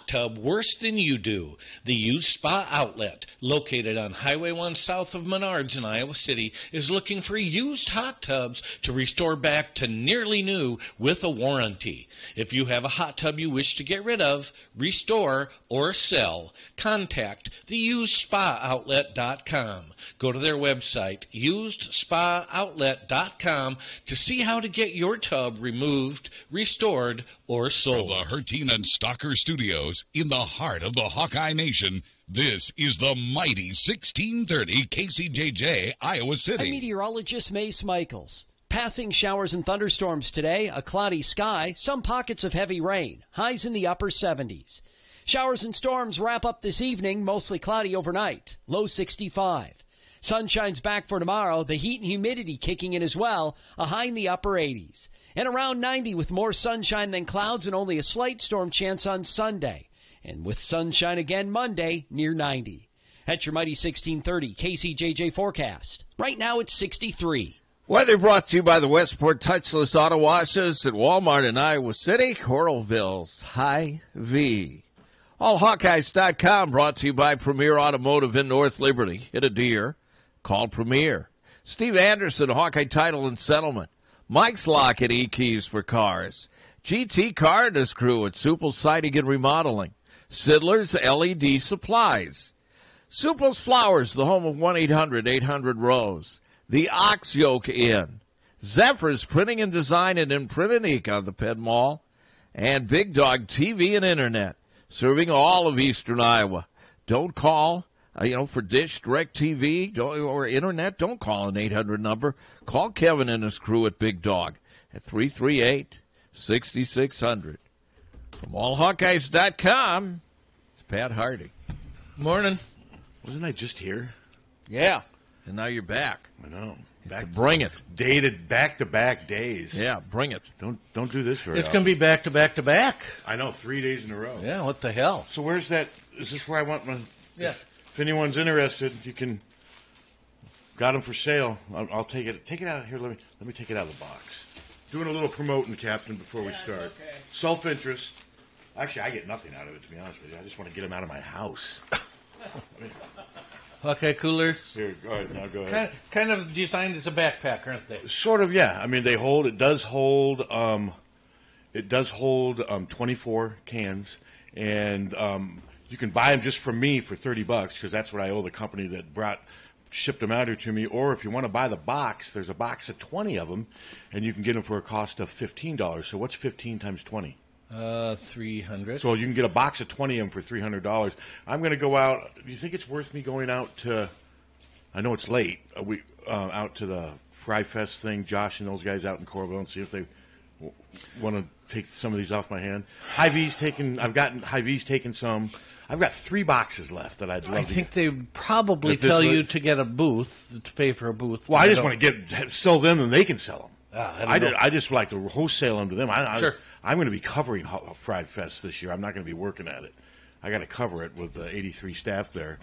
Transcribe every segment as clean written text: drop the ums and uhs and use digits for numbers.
tub worse than you do. The Used Spa Outlet, located on Highway 1 south of Menards in Iowa City, is looking for used hot tubs to restore back to nearly new with a warranty. If you have a hot tub you wish to get rid of, restore, or sell, contact theusedspaoutlet.com. Go to their website, usedspaoutlet.com, to see how to get your tub removed, restored, or sold. From the Harty and Stalker Studios in the heart of the Hawkeye Nation, this is the mighty 1630 KCJJ, Iowa City. I'm meteorologist Mace Michaels. Passing showers and thunderstorms today, a cloudy sky, some pockets of heavy rain, highs in the upper 70s. Showers and storms wrap up this evening, mostly cloudy overnight, low 65. Sunshine's back for tomorrow, the heat and humidity kicking in as well, a high in the upper 80s. And around 90 with more sunshine than clouds and only a slight storm chance on Sunday. And with sunshine again Monday, near 90. That's your mighty 1630 KCJJ forecast. Right now it's 63. Weather brought to you by the Westport Touchless Auto Washes at Walmart in Iowa City, Coralville's Hy-Vee. AllHawkeyes.com brought to you by Premier Automotive in North Liberty. Hit a deer. Call Premier. Steve Anderson, Hawkeye Title and Settlement. Mike's Lock at E-Keys for Cars. GT Car and his crew at Supple's Siding and Remodeling. Sidler's LED Supplies. Supple's Flowers, the home of 1-800-800-ROSE. The Ox Yoke Inn. Zephyr's Printing and Design and Imprint and Ink on the Penn Mall. And Big Dog TV and Internet, serving all of eastern Iowa. Don't call, for Dish, DirecTV, or Internet. Don't call an 800 number. Call Kevin and his crew at Big Dog at 338-6600. From allhawkeyes.com, it's Pat Harty. Morning. Wasn't I just here? Yeah, and now you're back. I know. Bring it. Dated back-to-back days. Yeah, bring it. Don't do this very It's going to be back-to-back-to-back. I know, 3 days in a row. Yeah, what the hell? So where's that? Is this where I want my... Yeah. If anyone's interested, you can... Got them for sale. I'll take it. Take it out here. Let me take it out of the box. Doing a little promoting, Captain, before we start. Okay. Self-interest. Actually, I get nothing out of it, to be honest with you. I just want to get them out of my house. Okay, coolers. Here, all right, now go ahead. Kind of designed as a backpack, aren't they? Sort of, yeah. I mean, it does hold 24 cans, and you can buy them just from me for $30 because that's what I owe the company that shipped them out here to me. Or if you want to buy the box, there's a box of 20 of them, and you can get them for a cost of $15. So what's 15 times 20? 300. So you can get a box of 20 of them for $300. I'm going to go out. Do you think it's worth me going out to? I know it's late. Out to the Fry Fest thing. Josh and those guys out in Coralville, and see if they want to take some of these off my hand. Hy-Vee's taken. I've gotten Hy-Vee's taken some. I've got 3 boxes left that I'd love. I think they probably tell you to get a booth, to pay for a booth. Well, I just want to sell them, and they can sell them. I just like to wholesale them to them. Sure. I'm going to be covering Fried Fest this year. I'm not going to be working at it. I got to cover it with 83 staff there.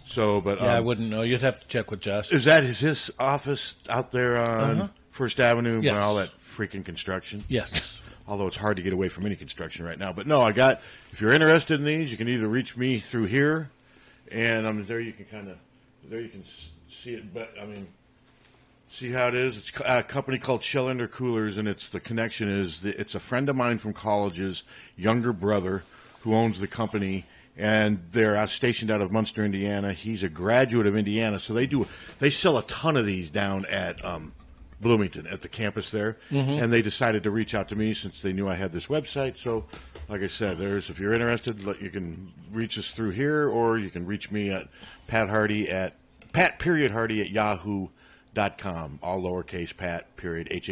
So, but I wouldn't know. You'd have to check with Josh. Is his office out there on First Avenue? Yes. By all that freaking construction? Yes. Although it's hard to get away from any construction right now. But no, if you're interested in these, you can either reach me through here, and there you can see it. But see how it is? It's a company called Schellender Coolers, and it's a friend of mine from college's younger brother who owns the company, and they're stationed out of Munster, Indiana. He's a graduate of Indiana, so they sell a ton of these down at Bloomington at the campus there, and they decided to reach out to me since they knew I had this website. So, like I said, if you're interested, you can reach us through here, or you can reach me at Harty at Yahoo.com, all lowercase Pat Harty at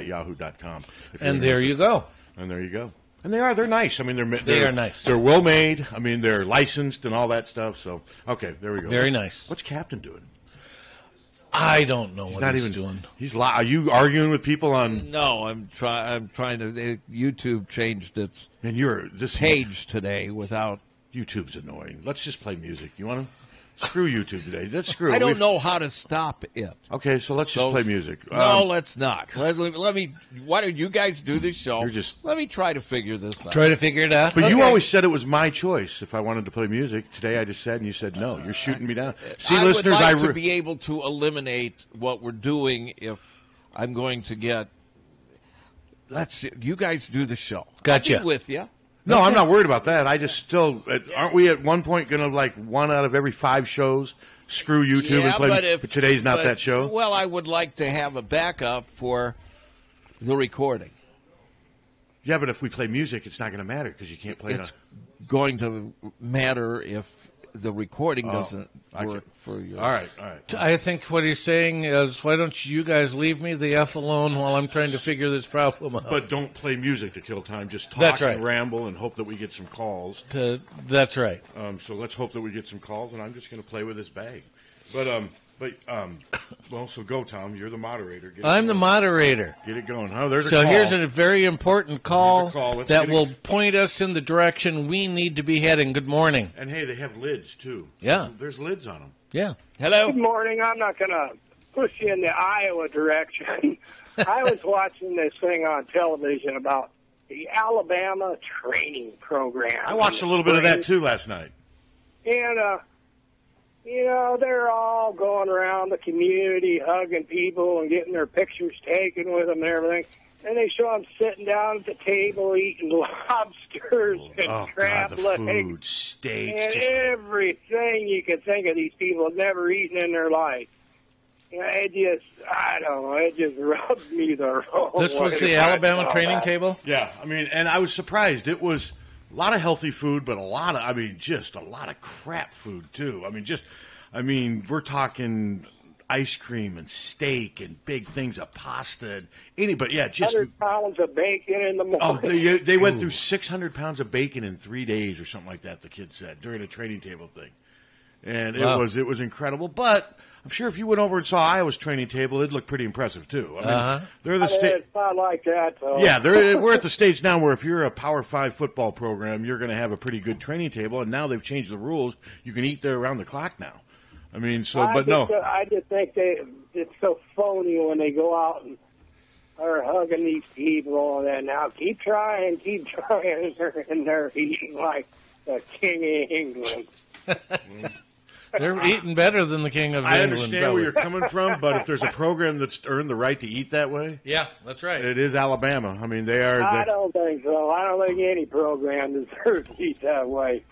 Yahoo.com. And there you go. And there you go. And they're nice. I mean, they're nice. They're well made. I mean, they're licensed and all that stuff. So, okay, there we go. Very nice. What's Captain doing? I don't know what he's doing. Are you arguing with people on? No, I'm trying to. YouTube changed its and you're page today without. YouTube's annoying. Let's just play music. You want to? Screw YouTube today. Let's screw it. I don't know how to stop it. Okay, so let's just play music. No, let's not. Let me. Why don't you guys do this show? Let me try to figure this out. Try to figure it out. But you always said it was my choice if I wanted to play music. Today I just said, and you said no. You're shooting me down. See, I listeners, would like to be able to eliminate what we're doing if I'm going to get. You guys do the show. Gotcha. I'll be with you. No, I'm not worried about that. I just still aren't we at one point going to like 1 out of every 5 shows screw YouTube and play? But today's not that show. Well, I would like to have a backup for the recording. Yeah, but if we play music, it's not going to matter because you can't play it. It's going to matter if the recording doesn't work for you. All right. I think what he's saying is, why don't you guys leave me the F alone while I'm trying to figure this problem out? But don't play music to kill time. Just talk and ramble and hope that we get some calls. That's right. So let's hope that we get some calls, and I'm just going to play with this bag. Well, so go, Tom. You're the moderator. I'm the moderator. Get it going. Oh, there's a call. So here's a very important call that will point point us in the direction we need to be heading. Good morning. And, hey, they have lids, too. Yeah. There's lids on them. Yeah. Hello. Good morning. I'm not going to push you in the Iowa direction. I was watching this thing on television about the Alabama training program. I watched a little bit of that, too, last night. And, they're all going around the community hugging people and getting their pictures taken with them and everything. And they show them sitting down at the table eating lobsters and crab legs. Steaks. And everything you could think of these people have never eaten in their life. I don't know, it just rubs me the wrong way. This was the Alabama training table? Yeah, and I was surprised. It was a lot of healthy food, but just a lot of crap food, too. We're talking ice cream and steak and big things of pasta and 100 pounds of bacon in the morning. Oh, they went through 600 pounds of bacon in 3 days or something like that, the kid said, during a training table thing. And it was incredible, but I'm sure if you went over and saw Iowa's training table, it'd look pretty impressive, too. They're the state. It's not like that, though. Yeah, we're at the stage now where if you're a Power 5 football program, you're going to have a pretty good training table, and now they've changed the rules. You can eat there around the clock now. I just think it's so phony when they go out and are hugging these people, and then now keep trying, and they're eating like the King of England. They're eating better than the King of England. I understand where you're coming from, but if there's a program that's earned the right to eat that way, yeah, that's right. It is Alabama. They are. I don't think so. I don't think any program deserves to eat that way.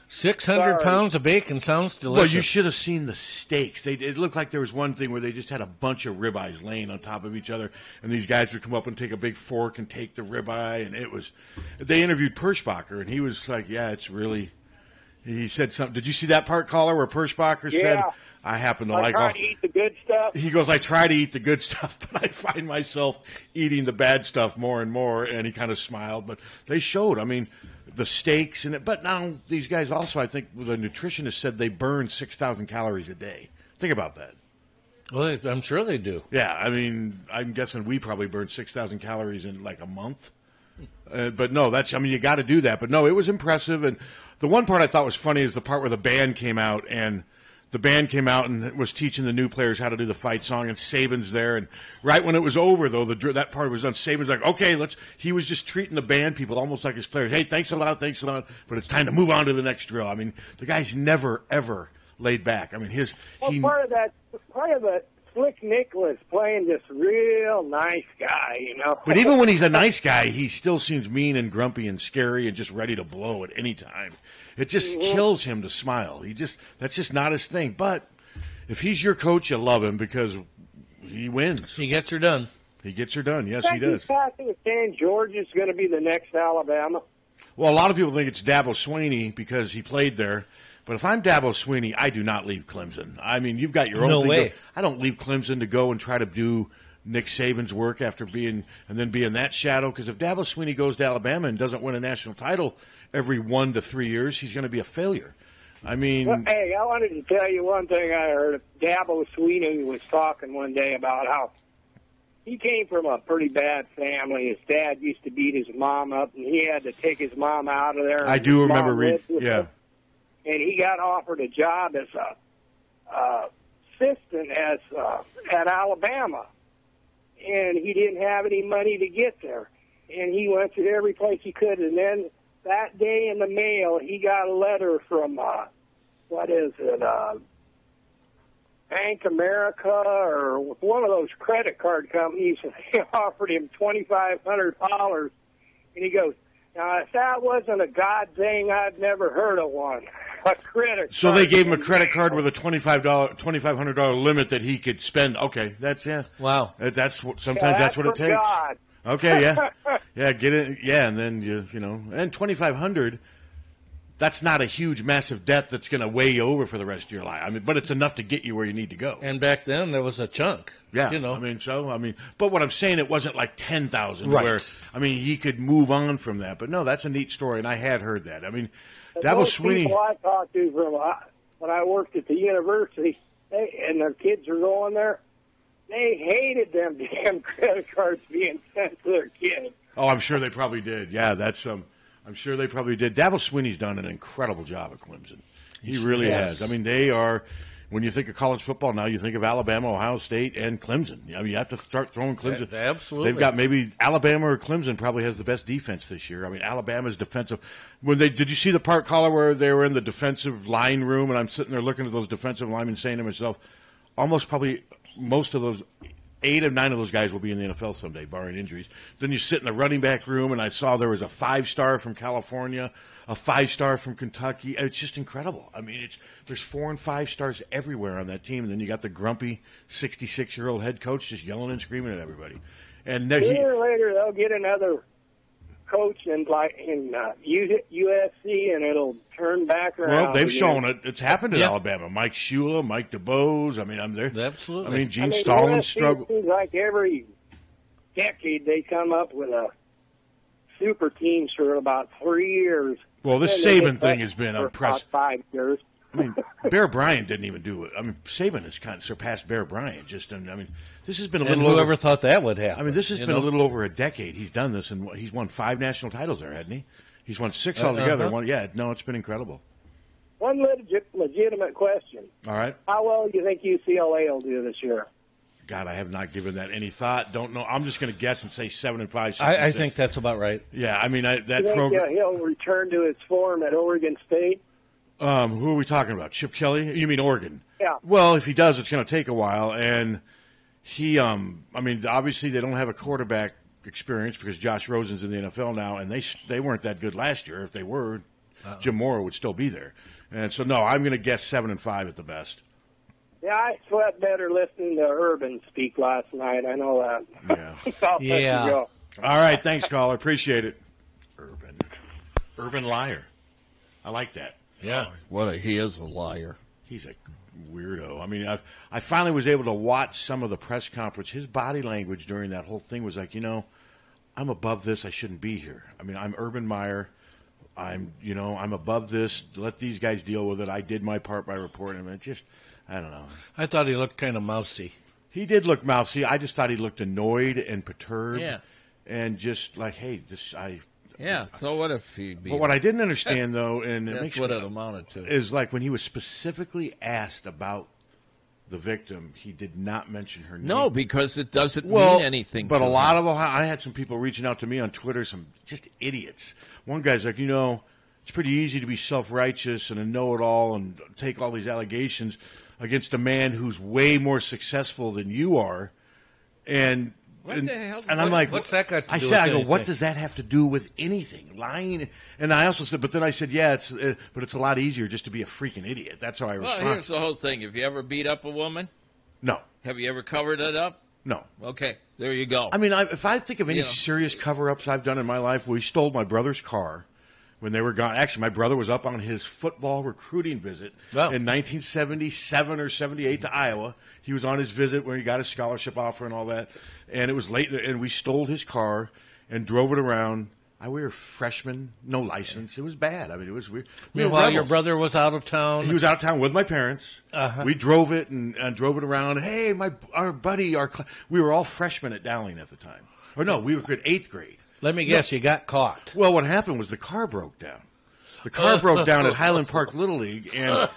600 pounds of bacon sounds delicious. Well, you should have seen the steaks. It looked like there was one thing where they just had a bunch of ribeyes laying on top of each other, and these guys would come up and take a big fork and take the ribeye, and they interviewed Perschbacher, and he was like, yeah, it's really... He said something. Did you see that part, caller, where Perschbacher said, I happen to like... I try to eat the good stuff. He goes, I try to eat the good stuff, but I find myself eating the bad stuff more and more, and he kind of smiled. But they showed, the steaks and it. But now these guys also, I think, the nutritionist said they burn 6,000 calories a day. Think about that. Well, I'm sure they do. Yeah, I'm guessing we probably burn 6,000 calories in like a month. But no, you got to do that. But no, it was impressive. And the one part I thought was funny is the part where the band came out and was teaching the new players how to do the fight song, and Saban's there. And right when it was over, though, that part was done. Saban's like, okay, he was just treating the band people almost like his players. Hey, thanks a lot, but it's time to move on to the next drill. The guy's never, ever laid back. Part of it, Slick Nicholas playing this real nice guy, But even when he's a nice guy, he still seems mean and grumpy and scary and just ready to blow at any time. It just kills him to smile. That's just not his thing. But if he's your coach, you love him because he wins. He gets her done. Yes, he does. Passing saying Georgia's going to be the next Alabama. Well, a lot of people think it's Dabo Swinney because he played there. But if I'm Dabo Swinney, I do not leave Clemson. You've got your own thing. No way. I don't leave Clemson to go and try to do Nick Saban's work after being in that shadow. Because if Dabo Swinney goes to Alabama and doesn't win a national title every 1 to 3 years, he's going to be a failure. Hey, I wanted to tell you one thing I heard. Dabo Swinney was talking one day about how he came from a pretty bad family. His dad used to beat his mom up, and he had to take his mom out of there. I do remember reading. Yeah. and he got offered a job as a assistant at Alabama, and he didn't have any money to get there, and he went to every place he could, and then that day in the mail, he got a letter from Bank America or one of those credit card companies, and they offered him $2,500, and he goes, "Now, if that wasn't a God thing, I'd never heard of one." A credit card. So they gave him a credit card with a $2,500 limit that he could spend. Okay, that's Wow. That's what that's what it takes. God. Okay, yeah, get it, and then and $2,500. That's not a huge, massive debt that's going to weigh you over for the rest of your life. I mean, but it's enough to get you where you need to go. And back then there was a chunk. Yeah, but what I'm saying, it wasn't like 10,000. Right. Where he could move on from that. But no, that's a neat story, and I had heard that. I mean, that was Sweeney. People I talked to from when I worked at the university, and their kids were going there. They hated them damn credit cards being sent to their kids. Oh, I'm sure they probably did. Yeah, I'm sure they probably did. Dabble Sweeney's done an incredible job at Clemson. He really has. I mean, they are. When you think of college football now, you think of Alabama, Ohio State, and Clemson. I mean, you have to start throwing Clemson. Absolutely. They've got maybe Alabama or Clemson probably has the best defense this year. I mean, Alabama's defensive. Did you see the part, caller, where they were in the defensive line room, and I'm sitting there looking at those defensive linemen saying to myself, almost probably most of those, 8 or 9 of those guys will be in the NFL someday, barring injuries. Then you sit in the running back room, and I saw there was a 5-star from California, a 5-star from Kentucky. It's just incredible. I mean, there's 4 and 5 stars everywhere on that team, and then you got the grumpy 66-year-old head coach just yelling and screaming at everybody. And sooner or later, they'll get another coach in USC, and it'll turn back around. Well, they've shown it. It's happened at Alabama. Mike Shula, Mike DeBose. I mean, I'm there. Absolutely. I mean, Gene Stallman struggled. It seems like every decade they come up with a super teams for about 3 years. Well, this Saban thing has been impressive. About 5 years. I mean, Bear Bryant didn't even do it. I mean, Saban has kind of surpassed Bear Bryant. This has been a little. Whoever thought that would happen? I mean, this has been a little over a decade. He's done this, and he's won 5 national titles there, hasn't he? He's won 6 altogether. It's been incredible. One legitimate question. All right. How well do you think UCLA will do this year? God, I have not given that any thought. Don't know. I'm just going to guess and say 7-5. I think that's about right. Yeah, I mean that program. He'll return to his form at Oregon State. Who are we talking about? Chip Kelly? You mean Oregon? Yeah. Well, if he does, it's going to take a while. And he, I mean, obviously they don't have a quarterback experience because Josh Rosen's in the NFL now, and they weren't that good last year. If they were, Jim Mora would still be there. And so, no, I'm going to guess 7-5 at the best. Yeah, I slept better listening to Urban speak last night. I know that. Yeah. Yeah. All right, thanks, caller. Appreciate it. Urban liar. I like that. Yeah. He is a liar. He's a weirdo. I mean, I finally was able to watch some of the press conference. His body language during that whole thing was like, I'm above this. I shouldn't be here. I mean, I'm Urban Meyer. I'm above this. Let these guys deal with it. I did my part by reporting. I mean, I don't know. I thought he looked kind of mousy. He did look mousy. I just thought he looked annoyed and perturbed. Yeah. And just like, hey, Yeah, so what if he beat But what I didn't understand, though, and that's what it amounted to, is like when he was specifically asked about the victim, he did not mention her name. No, because it doesn't mean anything. But to a lot him. of I had some people reaching out to me on Twitter, some just idiots. One guy's like, it's pretty easy to be self-righteous and a know-it-all and take all these allegations against a man who's way more successful than you are, and. What the hell? And I'm like, what's that got to do with I go, anything? what does that have to do with anything? Lying. And I also said, but then I said, yeah, but it's a lot easier just to be a freaking idiot. That's how I respond. Well, here's the whole thing. Have you ever beat up a woman? No. Have you ever covered it up? No. Okay, there you go. I mean, if I think of any serious cover-ups I've done in my life, we stole my brother's car when they were gone. Actually, my brother was up on his football recruiting visit in 1977 or 78 to Iowa. He was on his visit where he got his scholarship offer and all that. And it was late, and we stole his car and drove it around. We were freshmen, no license. It was bad. I mean, it was weird. Meanwhile, your brother was out of town. He was out of town with my parents. We drove it and drove it around. Hey, our buddy, we were all freshmen at Dowling at the time. Or no, we were in 8th grade. Let me guess, you got caught. Well, what happened was the car broke down. The car broke down at Highland Park Little League, and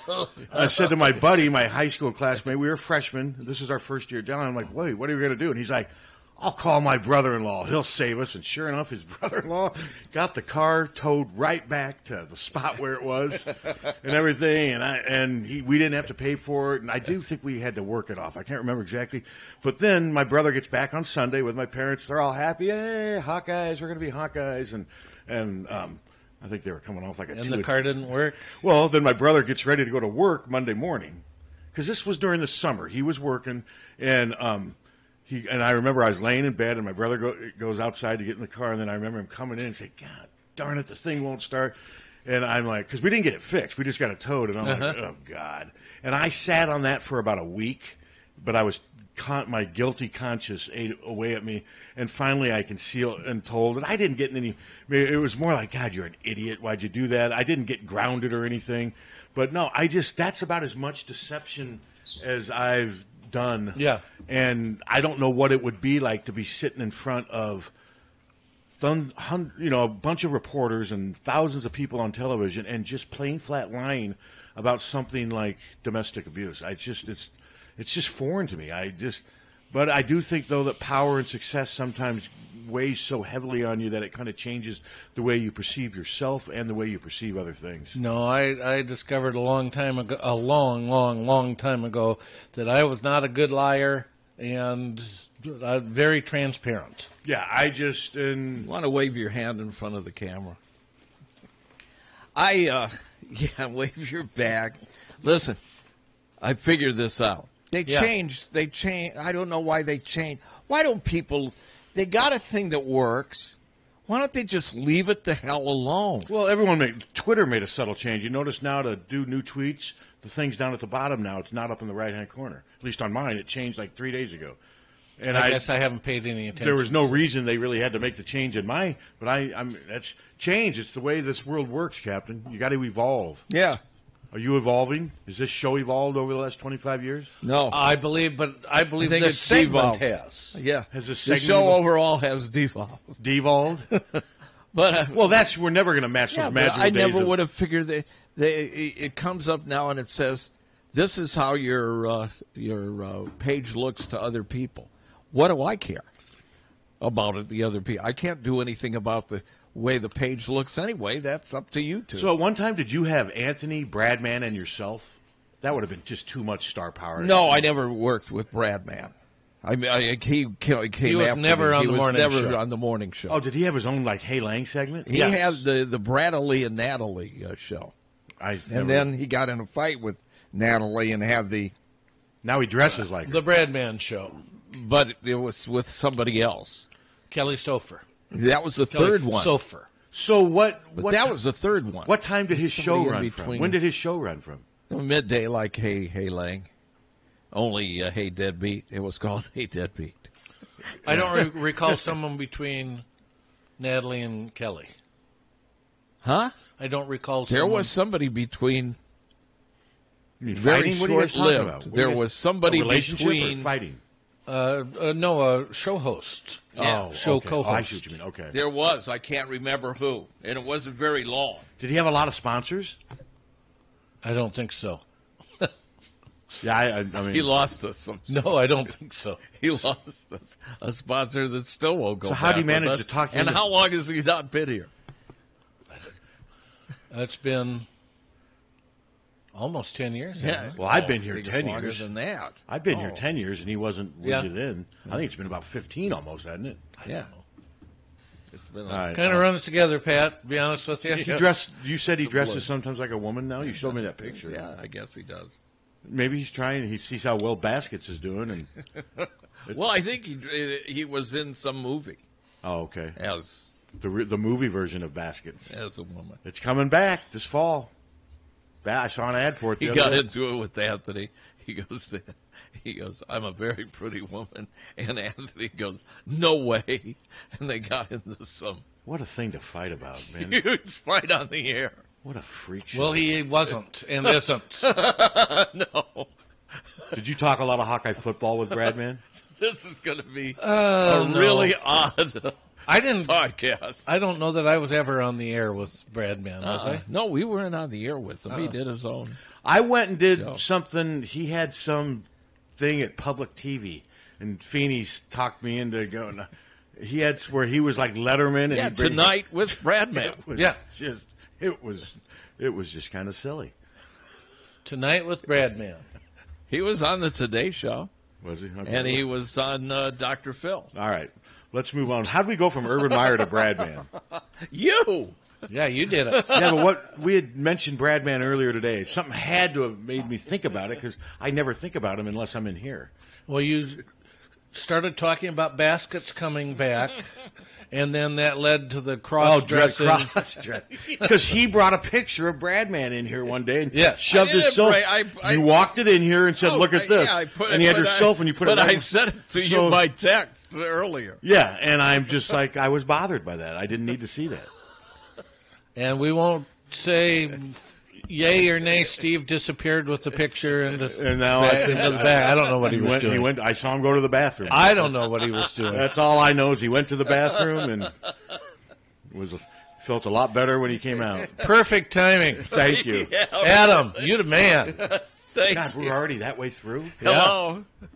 I said to my buddy, my high school classmate, we were freshmen. This is our first year down. I'm like, wait, what are we going to do? And he's like, I'll call my brother-in-law. He'll save us. And sure enough, his brother-in-law got the car towed right back to the spot where it was and everything. And we didn't have to pay for it. And I do think we had to work it off. I can't remember exactly. But then my brother gets back on Sunday with my parents. They're all happy. Hey, Hawkeyes. We're going to be Hawkeyes. And I think they were coming off like a And the car didn't work? Well, then my brother gets ready to go to work Monday morning. Because this was during the summer. He was working. And I remember I was laying in bed, and my brother goes outside to get in the car, and then I remember him coming in and saying, God darn it, this thing won't start. And I'm like, because we didn't get it fixed. We just got it towed. And I'm like, oh, God. And I sat on that for about a week, but I was my guilty conscience ate away at me. And finally I concealed and told. And I didn't get in any – it was more like, God, you're an idiot. Why'd you do that? I didn't get grounded or anything. But, no, that's about as much deception as I've – done. Yeah. And I don't know what it would be like to be sitting in front of a bunch of reporters and thousands of people on television and just plain flat lying about something like domestic abuse. It's just foreign to me. But I do think, though, that power and success sometimes weighs so heavily on you that it kind of changes the way you perceive yourself and the way you perceive other things. No, I discovered a long time ago, that I was not a good liar and very transparent. Yeah, You want to wave your hand in front of the camera. Wave your bag. Listen, I figured this out. They changed. I don't know why they changed. Why don't people... They got a thing that works. Why don't they just leave it the hell alone? Well, Twitter made a subtle change. You notice now to do new tweets, the thing's down at the bottom now. It's not up in the right-hand corner. At least on mine, it changed like 3 days ago. And I guess I haven't paid any attention. There was no reason they really had to make the change in mine, but that's change. It's the way this world works, Captain. You got to evolve. Yeah. Are you evolving? Has this show evolved over the last 25 years? No. I believe the segment has. Yeah. Has the show overall has devolved. Devolved? But we're never going to match those magical days. I never would have figured that it comes up now and it says, this is how your page looks to other people. What do I care about it, the other people? I can't do anything about the way the page looks anyway. That's up to you two. So at one time, did you have Anthony, Bradman, and yourself? That would have been just too much star power. No, I never worked with Bradman. He was never on the morning show. Oh, did he have his own Hey Lang segment? He had the Bradley and Natalie show. Then he got in a fight with Natalie and had the. Now he dresses like the Bradman show, but it was with somebody else. Kelly Sofer. That was the third one. Sofer. So what? That was the third one. What time did his show run from? When did his show run from? Midday, like Hey Lang. Only Hey Deadbeat. It was called Hey Deadbeat. I don't recall someone between Natalie and Kelly. Huh? I don't recall. There was somebody between. Very short-lived. There was somebody between. Or fighting? No, a show host. Yeah. Show co-host. Oh, I see what you mean. Okay. There was. I can't remember who. And it wasn't very long. Did he have a lot of sponsors? I don't think so. Yeah, I mean. He lost us. No, I don't think so. He lost us a sponsor that still won't go back. So how do you manage to talk to him? And how long has he not been here? It's been almost 10 years. Yeah. Well, I've been here 10 longer years. than that. I've been here 10 years, and he wasn't with you then. I think it's been about 15 almost, hasn't it? I don't know. It's been kind of runs together, Pat, to be honest with you. You said he dresses sometimes like a woman now? You showed me that picture. Yeah, I guess he does. Maybe he's trying. He sees how well Baskets is doing. And well, I think he was in some movie. Oh, okay. As the movie version of Baskets. As a woman. It's coming back this fall. I saw an ad for it. He got into it with Anthony. He goes, I'm a very pretty woman. And Anthony goes, no way. And they got into some. What a thing to fight about, man. Huge fight on the air. What a freak show. Well, he wasn't and isn't. No. Did you talk a lot of Hawkeye football with Bradman? This is going to be really odd I didn't podcast. I don't know that I was ever on the air with Bradman, was I? No, we weren't on the air with him. He did his own. I went and did something. He had some thing at public TV, and Feeney's talked me into going. He had where he was like Letterman. And Tonight with Bradman. It was just kind of silly. Tonight with Bradman. He was on the Today Show. Was he? Okay. And he was on Dr. Phil. All right. Let's move on. How did we go from Urban Meyer to Bradman? You! Yeah, you did it. Yeah, but what we had mentioned Bradman earlier today. Something had to have made me think about it because I never think about him unless I'm in here. Well, you started talking about baskets coming back, and then that led to the cross-dressing. Because he brought a picture of Bradman in here one day and shoved his cell phone. You walked it in here and said, look at this. And he had your cell phone. You put it But I sent it to you by text earlier. Yeah, and I'm just like, I was bothered by that. I didn't need to see that. And we won't say yay or nay. Steve disappeared with the picture into the back. I don't know what he was doing. I saw him go to the bathroom. I don't know what he was doing. That's all I know is he went to the bathroom and felt a lot better when he came out. Perfect timing. Thank you. Yeah, Adam, you the man. God, we're already that way through? Hello. Yeah.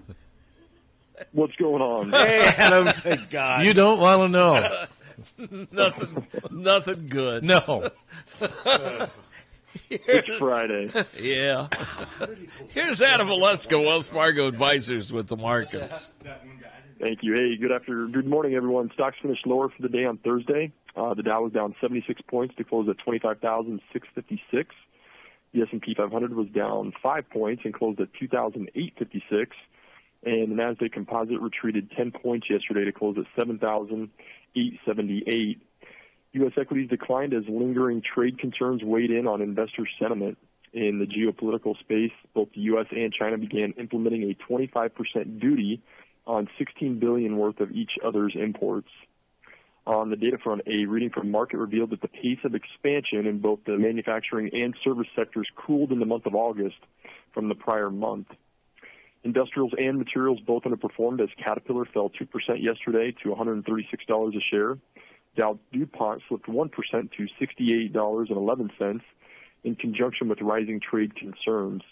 What's going on? Hey, Adam, thank God. You don't want to know. Nothing good. No. It's Friday. Yeah. Here's Adam Oleska, Wells Fargo Advisors with the markets. Thank you. Hey, good morning, everyone. Stocks finished lower for the day on Thursday. The Dow was down 76 points to close at 25,656. The S&P 500 was down 5 points and closed at 2,856. And the Nasdaq Composite retreated 10 points yesterday to close at 7,878. U.S. equities declined as lingering trade concerns weighed in on investor sentiment. In the geopolitical space, both the U.S. and China began implementing a 25% duty on $16 billion worth of each other's imports. On the data front, a reading from Market revealed that the pace of expansion in both the manufacturing and service sectors cooled in the month of August from the prior month. Industrials and materials both underperformed as Caterpillar fell 2% yesterday to $136 a share. Dow DuPont slipped 1% to $68.11 in conjunction with rising trade concerns.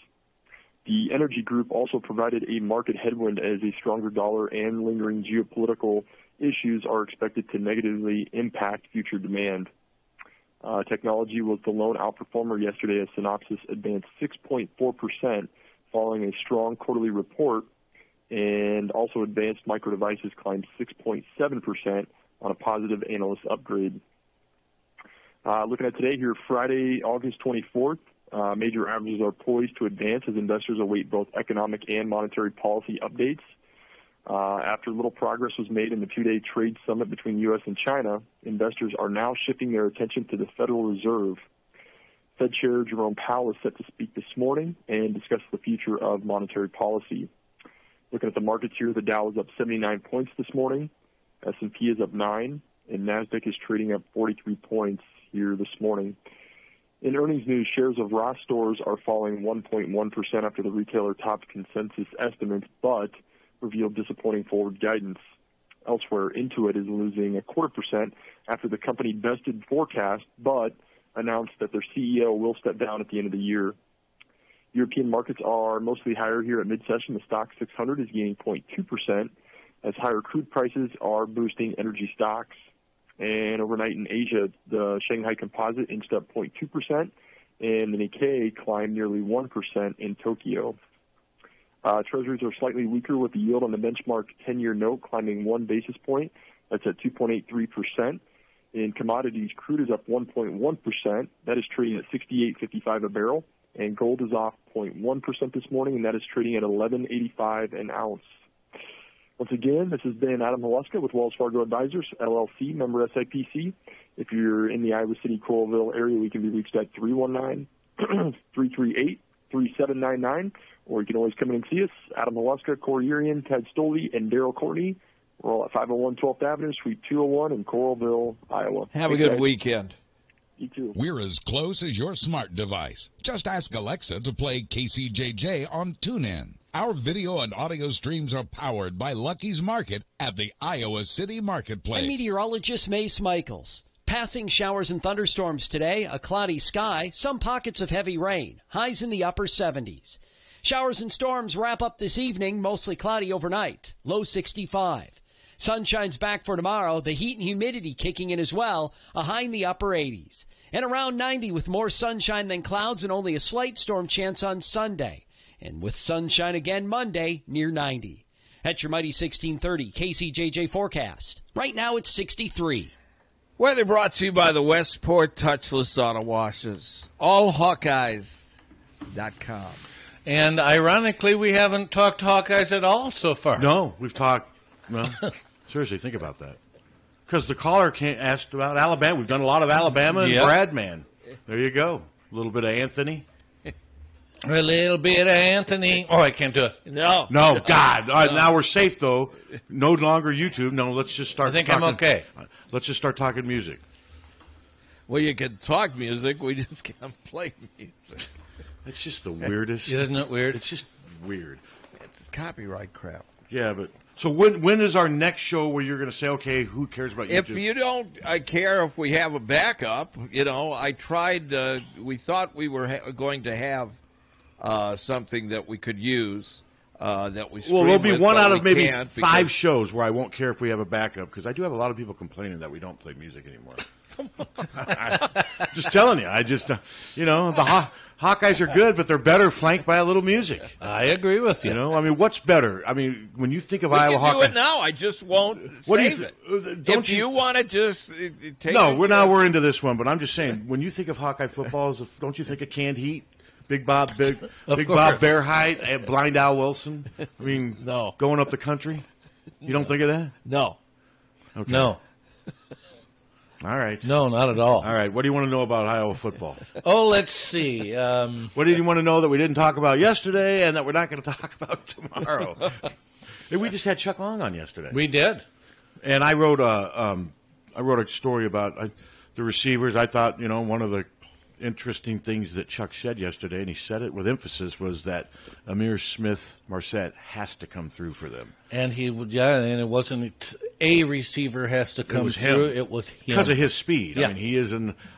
The energy group also provided a market headwind as a stronger dollar and lingering geopolitical issues are expected to negatively impact future demand. Technology was the lone outperformer yesterday as Synopsys advanced 6.4% following a strong quarterly report, and also Advanced Micro Devices climbed 6.7% on a positive analyst upgrade. Looking at today here, Friday, August 24th, major averages are poised to advance as investors await both economic and monetary policy updates. After little progress was made in the two-day trade summit between U.S. and China, investors are now shifting their attention to the Federal Reserve. Fed Chair Jerome Powell is set to speak this morning and discuss the future of monetary policy. Looking at the markets here, the Dow is up 79 points this morning, S&P is up 9, and NASDAQ is trading up 43 points here this morning. In earnings news, shares of Ross Stores are falling 1.1% after the retailer topped consensus estimates, but revealed disappointing forward guidance. Elsewhere, Intuit is losing 0.25% after the company bested forecast, but announced that their CEO will step down at the end of the year. European markets are mostly higher here at mid-session. The stock 600 is gaining 0.2% as higher crude prices are boosting energy stocks. And overnight in Asia, the Shanghai Composite inched up 0.2%, and the Nikkei climbed nearly 1% in Tokyo. Treasuries are slightly weaker with the yield on the benchmark 10-year note climbing 1 basis point. That's at 2.83%. In commodities, crude is up 1.1%. That is trading at $68.55 a barrel. And gold is off 0.1% this morning, and that is trading at $11.85 an ounce. Once again, this has been Adam Oleska with Wells Fargo Advisors, LLC, member SIPC. If you're in the Iowa City, Coralville area, we can be reached at 319-338-3799, or you can always come in and see us. Adam Oleska, Corey Urian, Ted Stoley, and Daryl Courtney. We're all at 501 12th Avenue, Suite 201 in Coralville, Iowa. Have a good weekend. You too. We're as close as your smart device. Just ask Alexa to play KCJJ on TuneIn. Our video and audio streams are powered by Lucky's Market at the Iowa City Marketplace. I'm meteorologist Mace Michaels. Passing showers and thunderstorms today, a cloudy sky, some pockets of heavy rain, highs in the upper 70s. Showers and storms wrap up this evening, mostly cloudy overnight, low 65. Sunshine's back for tomorrow, the heat and humidity kicking in as well, a high in the upper 80s. And around 90 with more sunshine than clouds and only a slight storm chance on Sunday. And with sunshine again Monday, near 90. That's your Mighty 1630 KCJJ forecast. Right now it's 63. Weather brought to you by the Westport Touchless Auto Washes. AllHawkeyes.com. And ironically, we haven't talked Hawkeyes at all so far. No, we've talked. Well, seriously, think about that. Because the caller asked about Alabama. We've done a lot of Alabama and Bradman. There you go. A little bit of Anthony. A little bit of Anthony. Oh, I can't do it. No, God. All right, now we're safe, though. No longer YouTube. No, let's just start I think talking. I'm okay. Let's just start talking music. Well, you can talk music. We just can't play music. It's just the weirdest. Isn't it weird? It's just weird. It's copyright crap. Yeah, but so when is our next show where you're going to say, okay, who cares about YouTube? If you don't care if we have a backup, I tried. We thought we were going to have something that we could use. That we well, there'll be with, one out of maybe five because... shows where I won't care if we have a backup, because I do have a lot of people complaining that we don't play music anymore. Just telling you, the Hawkeyes are good, but they're better flanked by a little music. I agree with you. What's better? when you think of we Iowa can do Hawkeyes, it now. I just won't save it. If you want to just take no, we're into this one, but I'm just saying, when you think of Hawkeye football, don't you think of Canned Heat? Big Bob Bearhide, and Blind Al Wilson. No. Going up the country. You don't think of that? No. Okay. No. All right. No, not at all. All right. What do you want to know about Iowa football? Oh, let's see. What do you want to know that we didn't talk about yesterday and that we're not going to talk about tomorrow? We just had Chuck Long on yesterday. We did. And I wrote a story about the receivers. I thought, one of the interesting things that Chuck said yesterday, and he said it with emphasis, was that Amir Smith-Marset has to come through for them. And and it wasn't a receiver has to come through. It was him. Because of his speed. Yeah.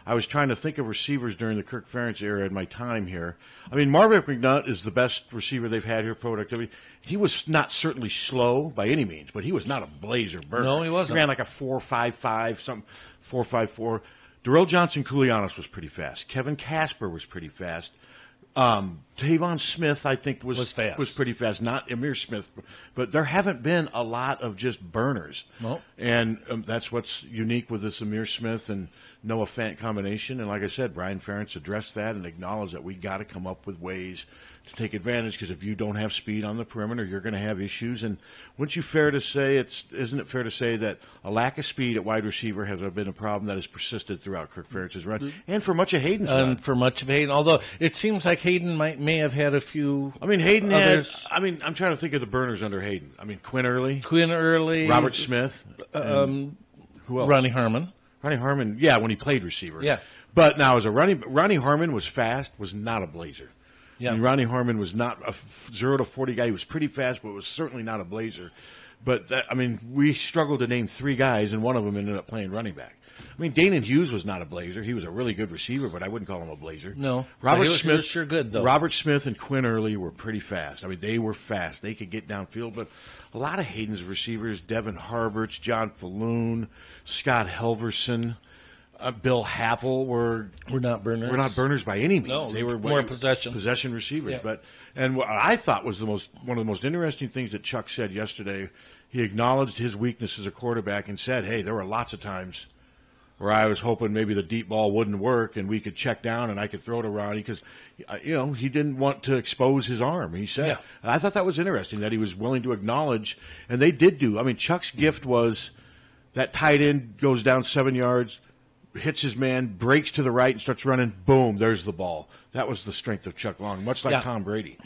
I was trying to think of receivers during the Kirk Ferentz era in my time here. Marvick McNutt is the best receiver they've had here, productivity. He was not certainly slow by any means, but he was not a blazer burner. No, he wasn't. He ran like a 4.55, something 4.54. Darrell Johnson-Koulianos was pretty fast. Kevin Casper was pretty fast. Tavon Smith, I think, was fast. Was pretty fast. Not Amir Smith, but there haven't been a lot of just burners. No. And that's what's unique with this Amir Smith and Noah Fant combination. And like I said, Brian Ferentz addressed that and acknowledged that we got to come up with ways to take advantage, because if you don't have speed on the perimeter, you're going to have issues. And isn't it fair to say that a lack of speed at wide receiver has been a problem that has persisted throughout Kirk Ferentz's run and for much of Hayden's run? For much of Hayden, although it seems like Hayden may have had a few. Hayden others. I'm trying to think of the burners under Hayden. Quinn Early, Robert Smith, who else? Ronnie Harmon, yeah, when he played receiver. Yeah. But now as Ronnie Harmon was fast, was not a blazer. Yeah. Ronnie Harmon was not a 0 to 40 guy. He was pretty fast, but was certainly not a blazer. But we struggled to name three guys, and one of them ended up playing running back. Danon Hughes was not a blazer. He was a really good receiver, but I wouldn't call him a blazer. No. Robert Smith Smith was sure good though. Robert Smith and Quinn Early were pretty fast. They were fast. They could get downfield, but a lot of Hayden's receivers, Devin Harberts, John Falloon, Scott Helverson, Bill Happel were not burners. Were not burners by any means. No, they were more possession receivers. Yeah. And what I thought was one of the most interesting things that Chuck said yesterday. He acknowledged his weakness as a quarterback and said, "Hey, there were lots of times where I was hoping maybe the deep ball wouldn't work and we could check down and I could throw it around because, he didn't want to expose his arm." He said, I thought that was interesting that he was willing to acknowledge, and they did do. Chuck's gift was that tight end goes down 7 yards, hits his man, breaks to the right and starts running, boom, there's the ball. That was the strength of Chuck Long, much like Tom Brady.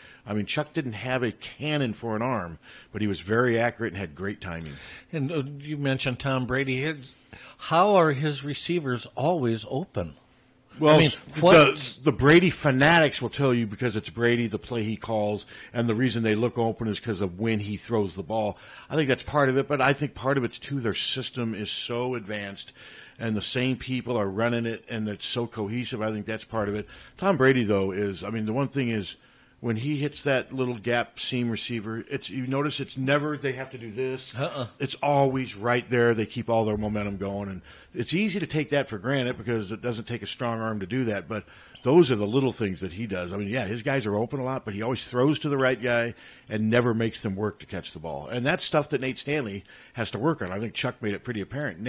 Chuck didn't have a cannon for an arm, but he was very accurate and had great timing. And you mentioned Tom Brady. How are his receivers always open? Well, I mean, the Brady fanatics will tell you because it's Brady, the play he calls, and the reason they look open is because of when he throws the ball. I think that's part of it, but I think part of it's, too, their system is so advanced, and the same people are running it, and it's so cohesive. I think that's part of it. Tom Brady, though, the one thing is, when he hits that little gap seam receiver, you notice it's never they have to do this. It's always right there. They keep all their momentum going, and it's easy to take that for granted because it doesn't take a strong arm to do that. But those are the little things that he does. I mean, yeah, his guys are open a lot, but he always throws to the right guy and never makes them work to catch the ball. And that's stuff that Nate Stanley has to work on. I think Chuck made it pretty apparent.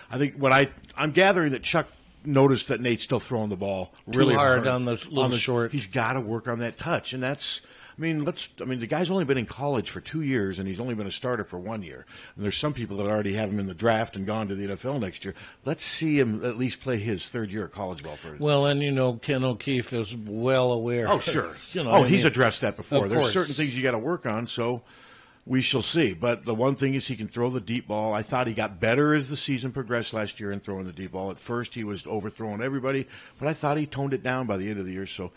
I'm gathering that Chuck noticed that Nate's still throwing the ball really hard on the short. He's got to work on that touch, and that's. The guy's only been in college for 2 years, and he's only been a starter for 1 year. And there's some people that already have him in the draft and gone to the NFL next year. Let's see him at least play his third year of college ball first. Well, and Ken O'Keefe is well aware. Oh, sure. He's addressed that before. There's certain things you got to work on, so we shall see. But the one thing is he can throw the deep ball. I thought he got better as the season progressed last year in throwing the deep ball. At first he was overthrowing everybody, but I thought he toned it down by the end of the year. So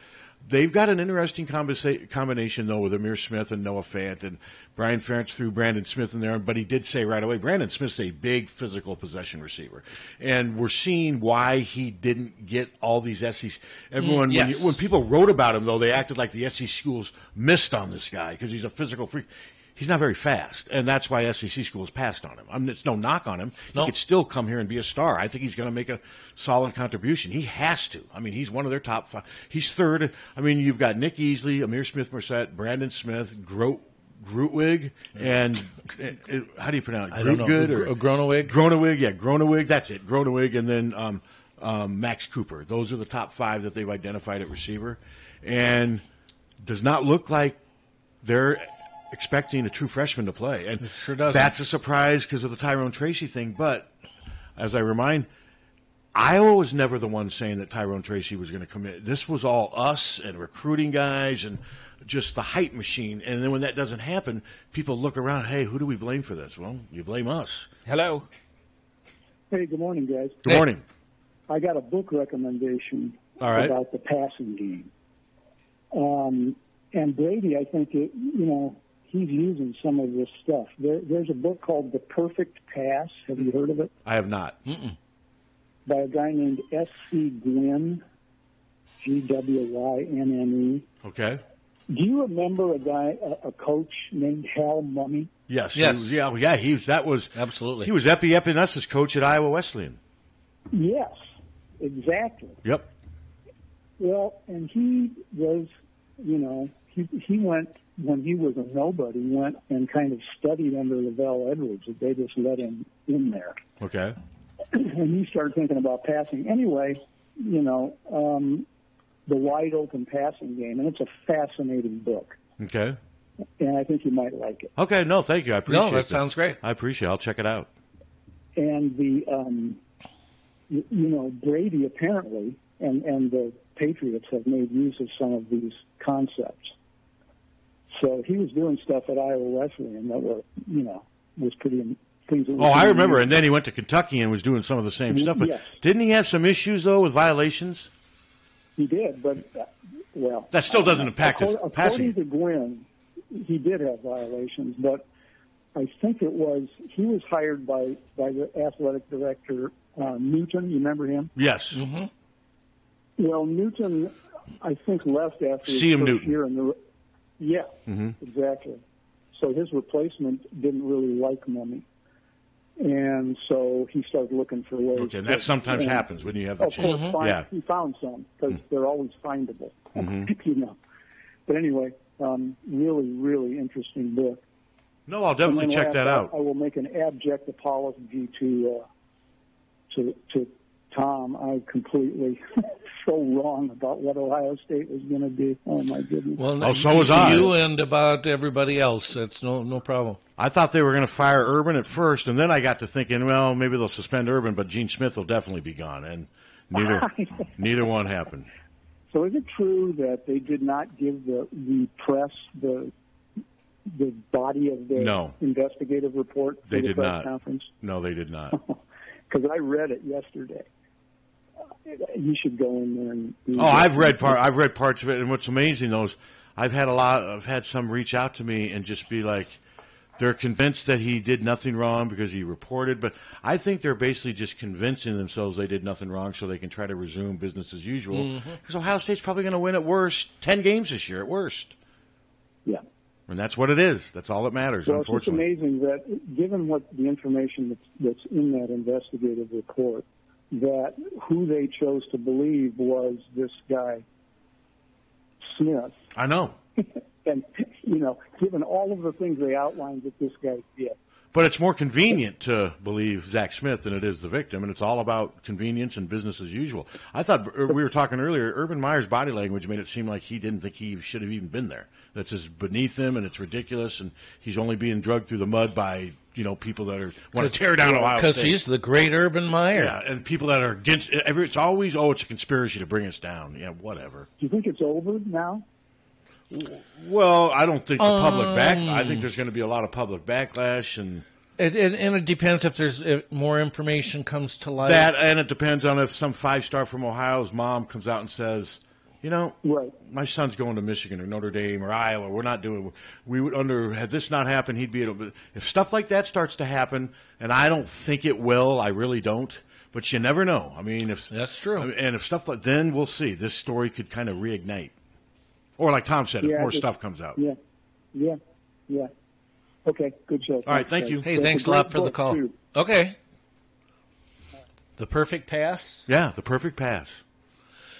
they've got an interesting combination, though, with Amir Smith and Noah Fant. And Brian Ferentz threw Brandon Smith in there, but he did say right away, Brandon Smith's a big physical possession receiver. And we're seeing why he didn't get all these SEC. Everyone, yes. When people wrote about him, though, they acted like the SEC schools missed on this guy because he's a physical freak. He's not very fast, and that's why SEC schools passed on him. It's no knock on him. He could still come here and be a star. I think he's going to make a solid contribution. He has to. He's one of their top 5. He's third. You've got Nick Easley, Amir Smith-Marset, Brandon Smith, Grootwig, and how do you pronounce it? I don't know. Gronewig? Gronewig, yeah, Gronewig. That's it, Gronewig, and then Max Cooper. Those are the top 5 that they've identified at receiver, and does not look like they're expecting a true freshman to play. And it sure doesn't. That's a surprise because of the Tyrone Tracy thing. But as I remind, Iowa was never the one saying that Tyrone Tracy was going to commit. This was all us and recruiting guys and just the hype machine. And then when that doesn't happen, people look around, hey, who do we blame for this? Well, you blame us. Hello. Hey, good morning, guys. Good morning. I got a book recommendation about the passing game. And Brady, I think, he's using some of this stuff. There's a book called The Perfect Pass. Have you heard of it? I have not. By a guy named S.C. Gwynne, Gwynne. Okay. Do you remember a coach named Hal Mummy? Yes. That was absolutely. He was Epi Epinus's coach at Iowa Wesleyan. Yes, exactly. Yep. Well, and he was, he went, when he was a nobody, went and kind of studied under Lavelle Edwards. They just let him in there. Okay. And he started thinking about passing. Anyway, the wide open passing game, and it's a fascinating book. Okay. And I think you might like it. Okay, no, thank you. I appreciate it. No, that sounds great. I appreciate it. I'll check it out. And Brady apparently, and the Patriots have made use of some of these concepts. So he was doing stuff at Iowa Wesleyan that were, was pretty things. That I remember. And then he went to Kentucky and was doing some of the same stuff. But didn't he have some issues though with violations? He did, but that still doesn't impact his passing. According to Gwynne, he did have violations, but I think he was hired by the athletic director Newton. You remember him? Yes. Mm-hmm. Well, Newton, I think, left after his first year in the. Yeah, exactly. So his replacement didn't really like Mummy, and so he started looking for ways. Okay, and that sometimes happens when you have the chance. Of course, he found some because they're always findable, But anyway, really, really interesting book. No, I'll definitely check that out. I will make an abject apology to Tom. I completely so wrong about what Ohio State was going to do. Oh my goodness! Well, so was I. You and about everybody else. That's no problem. I thought they were going to fire Urban at first, and then I got to thinking, well, maybe they'll suspend Urban, but Gene Smith will definitely be gone, and neither one happened. So is it true that they did not give the press the body of the investigative report for the press conference? No, they did not. Because I read it yesterday. he should go in there and. I've read parts of it, and what's amazing though is I've had some reach out to me and just be like, they're convinced that he did nothing wrong because he reported, but I think they're basically just convincing themselves they did nothing wrong so they can try to resume business as usual. Because Ohio State's probably going to win at worst 10 games this year at worst. Yeah. And that's what it is. That's all that matters, well, unfortunately. It's just amazing that given what the information that's in that investigative report, that who they chose to believe was this guy, Smith. I know. And, given all of the things they outlined that this guy did. But it's more convenient to believe Zach Smith than it is the victim, and it's all about convenience and business as usual. I thought, we were talking earlier, Urban Meyer's body language made it seem like he didn't think he should have even been there. That's just beneath him, and it's ridiculous, and he's only being drugged through the mud by, people that want to tear down Ohio State. Because he's the great Urban Meyer. Yeah, and people that are against it, it's always, it's a conspiracy to bring us down. Yeah, whatever. Do you think it's over now? Well, I don't think the public I think there's going to be a lot of public backlash, and it depends if more information comes to light. And it depends on if some 5-star from Ohio's mom comes out and says, right, my son's going to Michigan or Notre Dame or Iowa. We're not doing. We would had this not happened, he'd be. If stuff like that starts to happen, and I don't think it will, I really don't. But you never know. I mean, if that's true, and if stuff like then we'll see. This story could kind of reignite. Or like Tom said, if more stuff comes out. Yeah. Okay, good show. All right, thank you. Hey, thanks a lot for the call. Too. Okay. The Perfect Pass? Yeah, The Perfect Pass.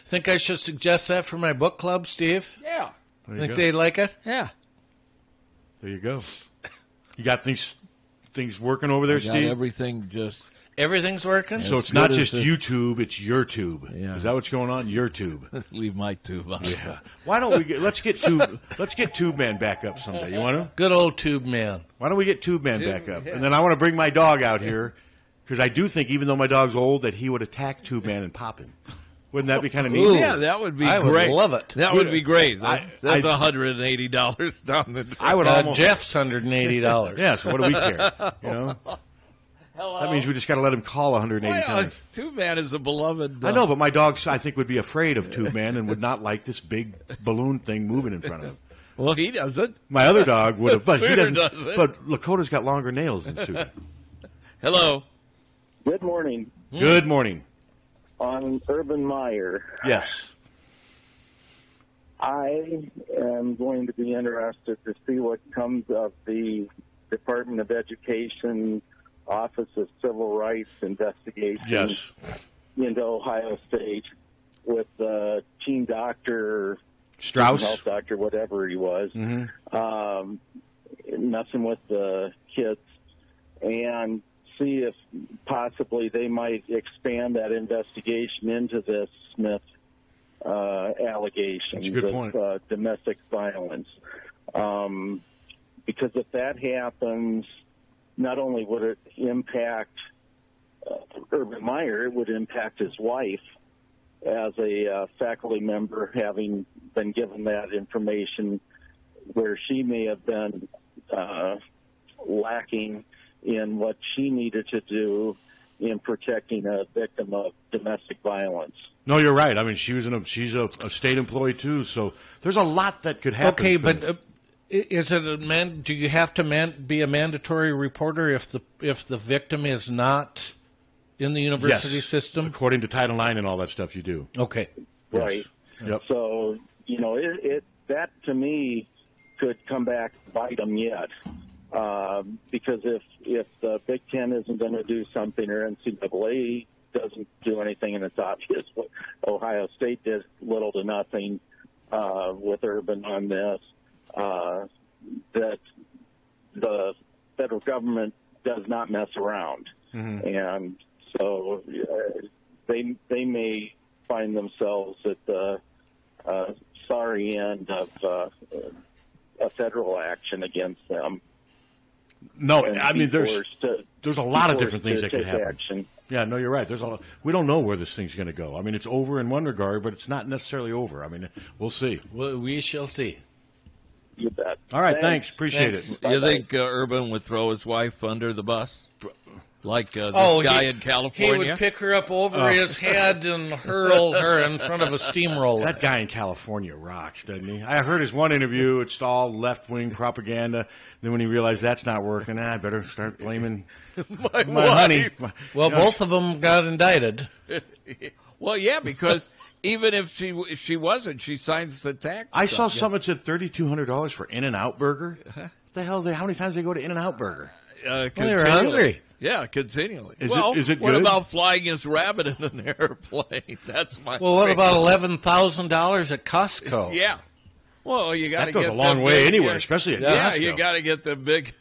Think I should suggest that for my book club, Steve? Yeah. Think they'd like it? Yeah. There you go. You got things working over there, Steve? Everything just... Everything's working? So it's not just YouTube, it's your tube. Yeah. Is that what's going on? Your tube. Leave my tube on. Yeah. Why don't we let's get Tube Man back up someday. You want to? Good old Tube Man. Why don't we get Tube Man back up? Yeah. And then I want to bring my dog out here because I do think even though my dog's old that he would attack Tube Man and pop him. Wouldn't that be kind of neat? Yeah, that would be great. I would love it. That would be great. That's $180 down the. I would almost Jeff's $180. Yeah. So what do we care? Hello? That means we just got to let him call 180 times. Tube Man is a beloved. I know, but my dog, I think, would be afraid of Tube Man and would not like this big balloon thing moving in front of him. Well, he doesn't. My other dog would have, but he doesn't. But Lakota's got longer nails than Suter. Hello. Good morning. Good morning. On Urban Meyer. Yes. I am going to be interested to see what comes of the Department of Education Office of Civil Rights investigation into Ohio State with team doctor, Strauss, health doctor, whatever he was, messing with the kids, and see if possibly they might expand that investigation into this Smith allegations of domestic violence. Because if that happens, not only would it impact Urban Meyer, it would impact his wife as a faculty member, having been given that information where she may have been lacking in what she needed to do in protecting a victim of domestic violence. No, you're right. I mean, she's a state employee too, so there's a lot that could happen. Okay, but is it do you have to be a mandatory reporter if the victim is not in the university system? According to Title IX and all that stuff, you do. Okay, right. Yes. Yep. So that to me could come back to bite them yet. Because if the Big Ten isn't going to do something or NCAA doesn't do anything, and it's obvious what Ohio State did little to nothing with Urban on this, that the federal government does not mess around. Mm-hmm. And so they may find themselves at the sorry end of a federal action against them. No, I mean there's a lot of different things that could happen. Action. Yeah, no, you're right. We don't know where this thing's going to go. I mean, it's over in one regard, but it's not necessarily over. I mean, we'll see. We shall see. You bet. All right, thanks. Appreciate it. You think Urban would throw his wife under the bus? like this guy in California. He would pick her up over his head and hurl her in front of a steamroller. That guy in California rocks, doesn't he? I heard his one interview. It's all left-wing propaganda. Then when he realized that's not working, I better start blaming my honey. Well, both of them got indicted. Well, yeah, because even if she wasn't, she signs the tax. I saw something that said $3,200 for In-N-Out Burger. What the hell? How many times they go to In-N-Out Burger? They were hungry. Yeah, continually. Is it what good? about flying his rabbit in an airplane? That's my. Well, what about $11,000 at Costco? Yeah. Well, you got to get that goes a long way anywhere, especially at Costco. You got to get the big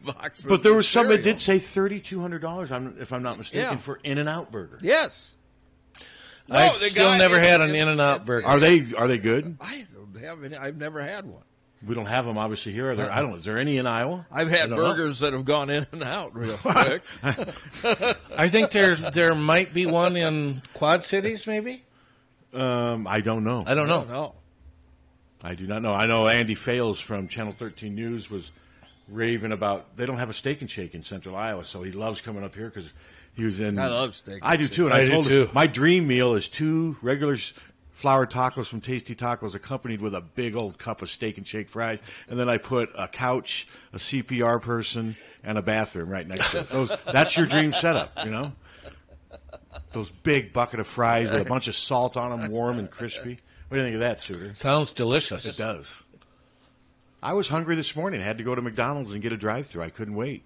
boxes. But there was some that did say $3,200, if I'm not mistaken, for In-N-Out Burger. Yes. I've still never had an In-N-Out Burger. Are they good? I don't have any. I've never had one. We don't have them obviously here. I don't know. Is there any in Iowa? I've had burgers that have gone in and out real quick. I think there might be one in Quad Cities, maybe. I don't know. I don't know. I do not know. I know Andy Fales from Channel 13 News was raving about they don't have a Steak and Shake in Central Iowa, so he loves coming up here because he was in. I love steak. I do too. And I told him my dream meal is 2 regular flour tacos from Tasty Tacos accompanied with a big old cup of Steak and Shake fries, and then I put a couch, a CPR person, and a bathroom right next to it. That's your dream setup, you know? Those big bucket of fries with a bunch of salt on them, warm and crispy. What do you think of that, Suter? Sounds delicious. It does. I was hungry this morning. I had to go to McDonald's and get a drive-thru. I couldn't wait.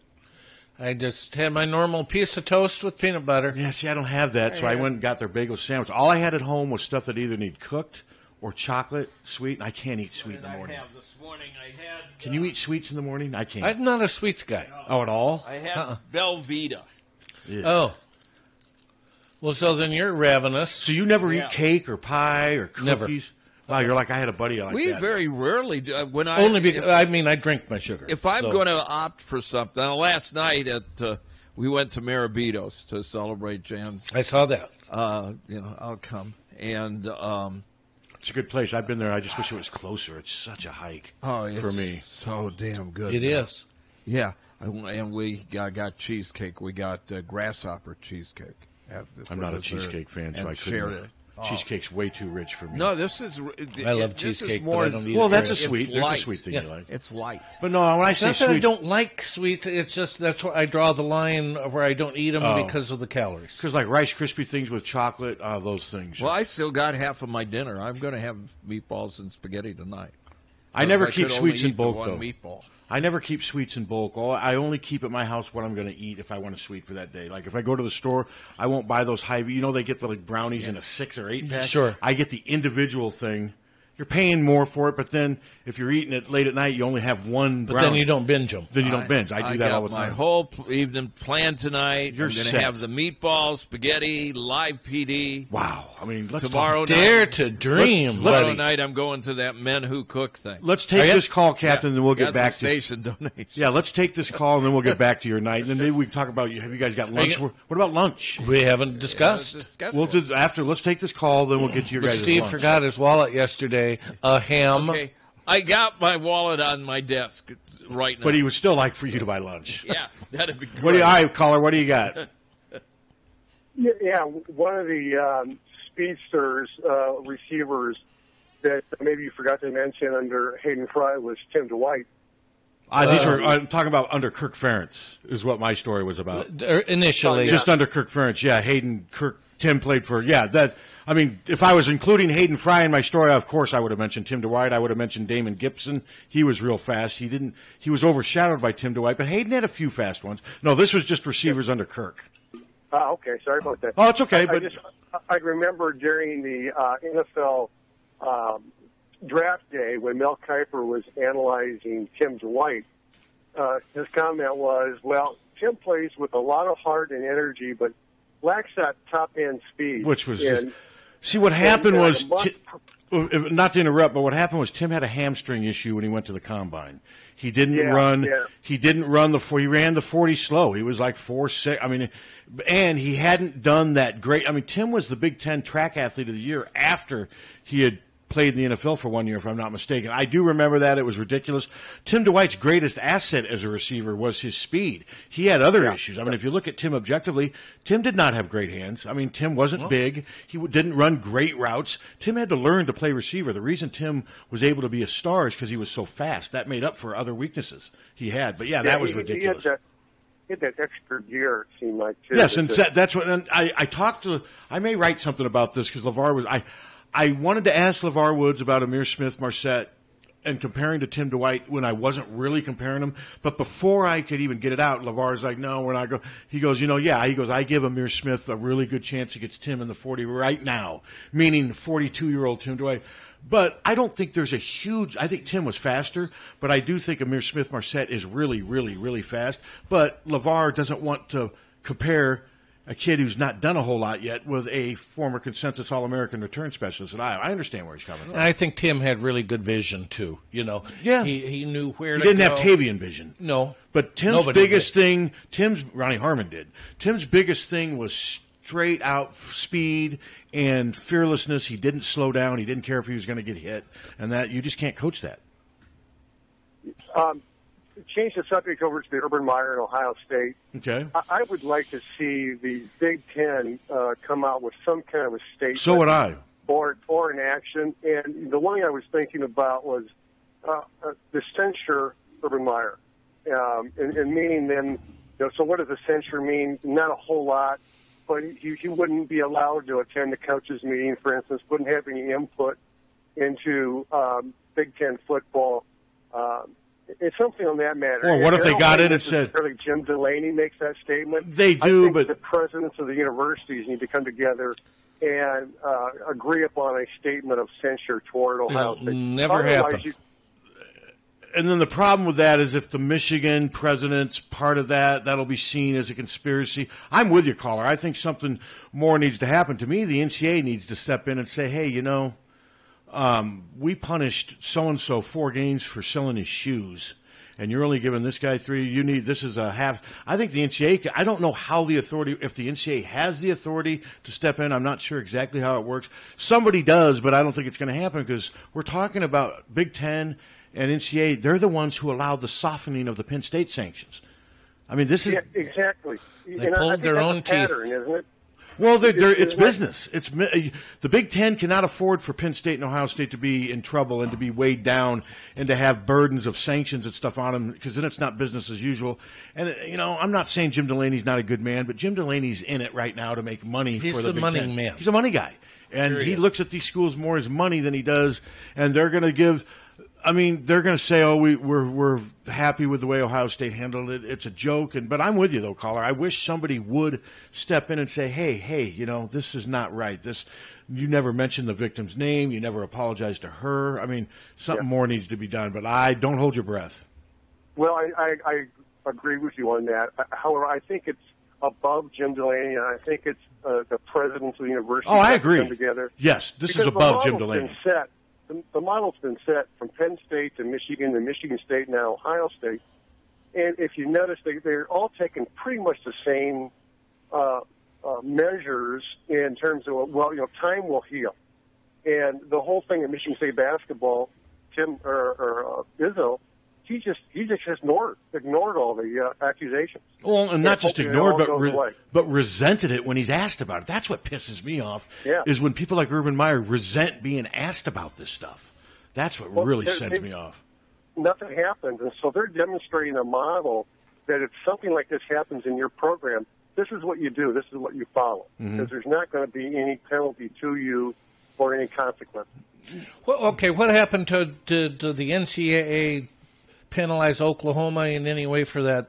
I just had my normal piece of toast with peanut butter. Yeah, see, I don't have that, so I went and got their bagel sandwich. All I had at home was stuff that either need cooked or chocolate, sweet, and I can't eat sweet in the morning. Can you eat sweets in the morning? I can't. I'm not a sweets guy. Oh, at all? I had Belvita. Yeah. Oh. Well, so then you're ravenous. So you never eat cake or pie or cookies? Never. Wow, you're like I had a buddy like We that. very rarely do. I drink my sugar. If I'm going to opt for something, last night we went to Marabitos to celebrate Jan's. I saw that. I'll come. And it's a good place. I've been there. I just wish it was closer. It's such a hike for me. So damn good. It is. Yeah, and we got cheesecake. We got grasshopper cheesecake. I'm not a cheesecake fan, so I couldn't. It. Cheesecake's way too rich for me. No, this is. I love cheesecake, more, but I don't eat it. Well, that's a sweet thing you like. It's light. But no, when I say not sweet, that I don't like sweets. It's just that's where I draw the line of where I don't eat them because of the calories. Because like Rice Krispie things with chocolate, those things. Well, I still got half of my dinner. I'm going to have meatballs and spaghetti tonight. I never keep sweets in bulk, though. Meatball. I never keep sweets in bulk. I only keep at my house what I'm going to eat if I want a sweet for that day. Like if I go to the store, I won't buy those Hy-Vee. You know they get the brownies in a 6 or 8 pack? Sure. I get the individual thing. You're paying more for it, but then if you're eating it late at night, you only have one brownie. But then you don't binge them. Then you don't binge. I do that all the time. My whole evening planned tonight. You're I'm going to set. have the meatballs, spaghetti, live PD. Wow. I mean, let's tomorrow Dare to dream. Tomorrow night I'm going to that Men Who Cook thing. Let's take this call, Captain, and then we'll get back to station donation. Yeah, let's take this call, and then we'll get back to your night. And then maybe we can talk about, have you guys got lunch? What about lunch? We haven't discussed. Let's take this call, then we'll get to your guys' Steve lunch. forgot his wallet yesterday. A ham. Okay. I got my wallet on my desk right now. But he would still like for you to buy lunch. Yeah, that'd be great. All right, caller, what do you got? Yeah, one of the speedsters receivers that maybe you forgot to mention under Hayden Fry was Tim Dwight. I'm talking about under Kirk Ferentz is what my story was about. Initially. Just under Kirk Ferentz, yeah. Tim played for, I mean, if I was including Hayden Fry in my story, of course I would have mentioned Tim Dwight. I would have mentioned Damon Gibson. He was real fast. He was overshadowed by Tim Dwight, but Hayden had a few fast ones. No, this was just receivers under Kirk. Okay, sorry about that. Oh, it's okay. I remember during the NFL draft day when Mel Kiper was analyzing Tim Dwight, his comment was, well, Tim plays with a lot of heart and energy, but lacks that top-end speed. Which was see, what happened was, not to interrupt, but what happened was Tim had a hamstring issue when he went to the combine. He didn't run. Yeah. He didn't run he ran the 40 slow. He was like 4.6. I mean, and he hadn't done that great. I mean, Tim was the Big Ten track athlete of the year after he had played in the NFL for 1 year, if I'm not mistaken. I do remember that. It was ridiculous. Tim Dwight's greatest asset as a receiver was his speed. He had other issues. I mean, if you look at Tim objectively, Tim did not have great hands. I mean, Tim wasn't big. He didn't run great routes. Tim had to learn to play receiver. The reason Tim was able to be a star is because he was so fast. That made up for other weaknesses he had. But, that was ridiculous. He had that extra gear, it seemed like, too. Yes, and that's what I talked to. I may write something about this because LeVar was. I wanted to ask LeVar Woods about Amir Smith-Marset and comparing to Tim Dwight when I wasn't really comparing them. But before I could even get it out, LeVar's like, no, we're not going. He goes, He goes, I give Amir Smith a really good chance against Tim in the 40 right now, meaning 42-year-old Tim Dwight. But I don't think there's a huge – I think Tim was faster, but I do think Amir Smith-Marset is really, really, really fast. But LeVar doesn't want to compare – a kid who's not done a whole lot yet with a former consensus All-American return specialist at Iowa. I understand where he's coming from. I think Tim had really good vision, too. Yeah. He knew where to go. He didn't have Tavian vision. No. But Tim's biggest thing, Ronnie Harmon did. Tim's biggest thing was straight out speed and fearlessness. He didn't slow down. He didn't care if he was going to get hit. And that you just can't coach that. Change the subject over to the Urban Meyer in Ohio State. Okay. I would like to see the Big Ten come out with some kind of a statement. So would I. Or an action. And the one thing I was thinking about was the censure Urban Meyer. And meaning then, so what does the censure mean? Not a whole lot, but he wouldn't be allowed to attend the coaches' meeting, for instance, wouldn't have any input into Big Ten football. It's something on that matter. Or what if they got in and said... Jim Delaney makes that statement. They do, I think but... the presidents of the universities need to come together and agree upon a statement of censure toward Ohio State. Never happened. And then the problem with that is if the Michigan president's part of that, that'll be seen as a conspiracy. I'm with you, caller. I think something more needs to happen. To me, the NCAA needs to step in and say, hey, we punished so-and-so 4 games for selling his shoes, and you're only giving this guy 3. This is a half. I think the NCAA, I don't know how the authority, if the NCAA has the authority to step in. I'm not sure exactly how it works. Somebody does, but I don't think it's going to happen because we're talking about Big Ten and NCAA. They're the ones who allowed the softening of the Penn State sanctions. I mean, this is... Yeah, exactly. They pulled their own pattern, teeth. Isn't it? Well, it's business. The Big Ten cannot afford for Penn State and Ohio State to be in trouble and to be weighed down and to have burdens of sanctions and stuff on them because then it's not business as usual. And, I'm not saying Jim Delaney's not a good man, but Jim Delaney's in it right now to make money for the Big Ten. He's a money man. He's a money guy. And he looks at these schools more as money than he does, and they're going to give – they're going to say, "Oh, we're happy with the way Ohio State handled it. It's a joke." But I'm with you, though, caller. I wish somebody would step in and say, "Hey, this is not right. You never mentioned the victim's name. You never apologized to her. Something more needs to be done." But I don't hold your breath. Well, I agree with you on that. However, I think it's above Jim Delaney, and I think it's the presidents of the university. Oh, I agree. Together. Yes, this is above Jim Delaney. The model's been set from Penn State to Michigan State, now Ohio State. And if you notice, they're all taking pretty much the same measures in terms of, time will heal. And the whole thing at Michigan State basketball, Izzo, he just ignored all the accusations. Well, and not just ignored, but resented it when he's asked about it. That's what pisses me off, is when people like Urban Meyer resent being asked about this stuff. That's what really sends me off. Nothing happens, and so they're demonstrating a model that if something like this happens in your program, this is what you do, this is what you follow, because there's not going to be any penalty to you or any consequence. Well, okay, what happened to the NCAA penalize Oklahoma in any way for that?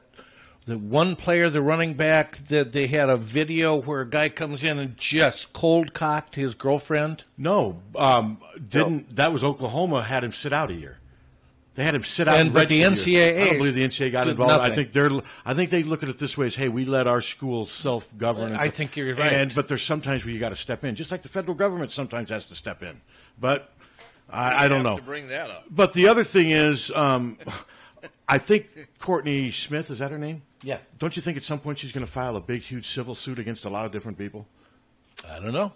The one player, the running back, that they had a video where a guy comes in and just cold-cocked his girlfriend? No, that was Oklahoma had him sit out a year. They had him sit out. But the NCAA, I don't believe the NCAA got involved. I think they look at it this way: as, hey, we let our schools self-govern. I think you're right. But there's sometimes where you got to step in, just like the federal government sometimes has to step in. But I don't know. To bring that up. But the other thing is, I think Courtney Smith, is that her name? Yeah. Don't you think at some point she's going to file a big, huge civil suit against a lot of different people? I don't know.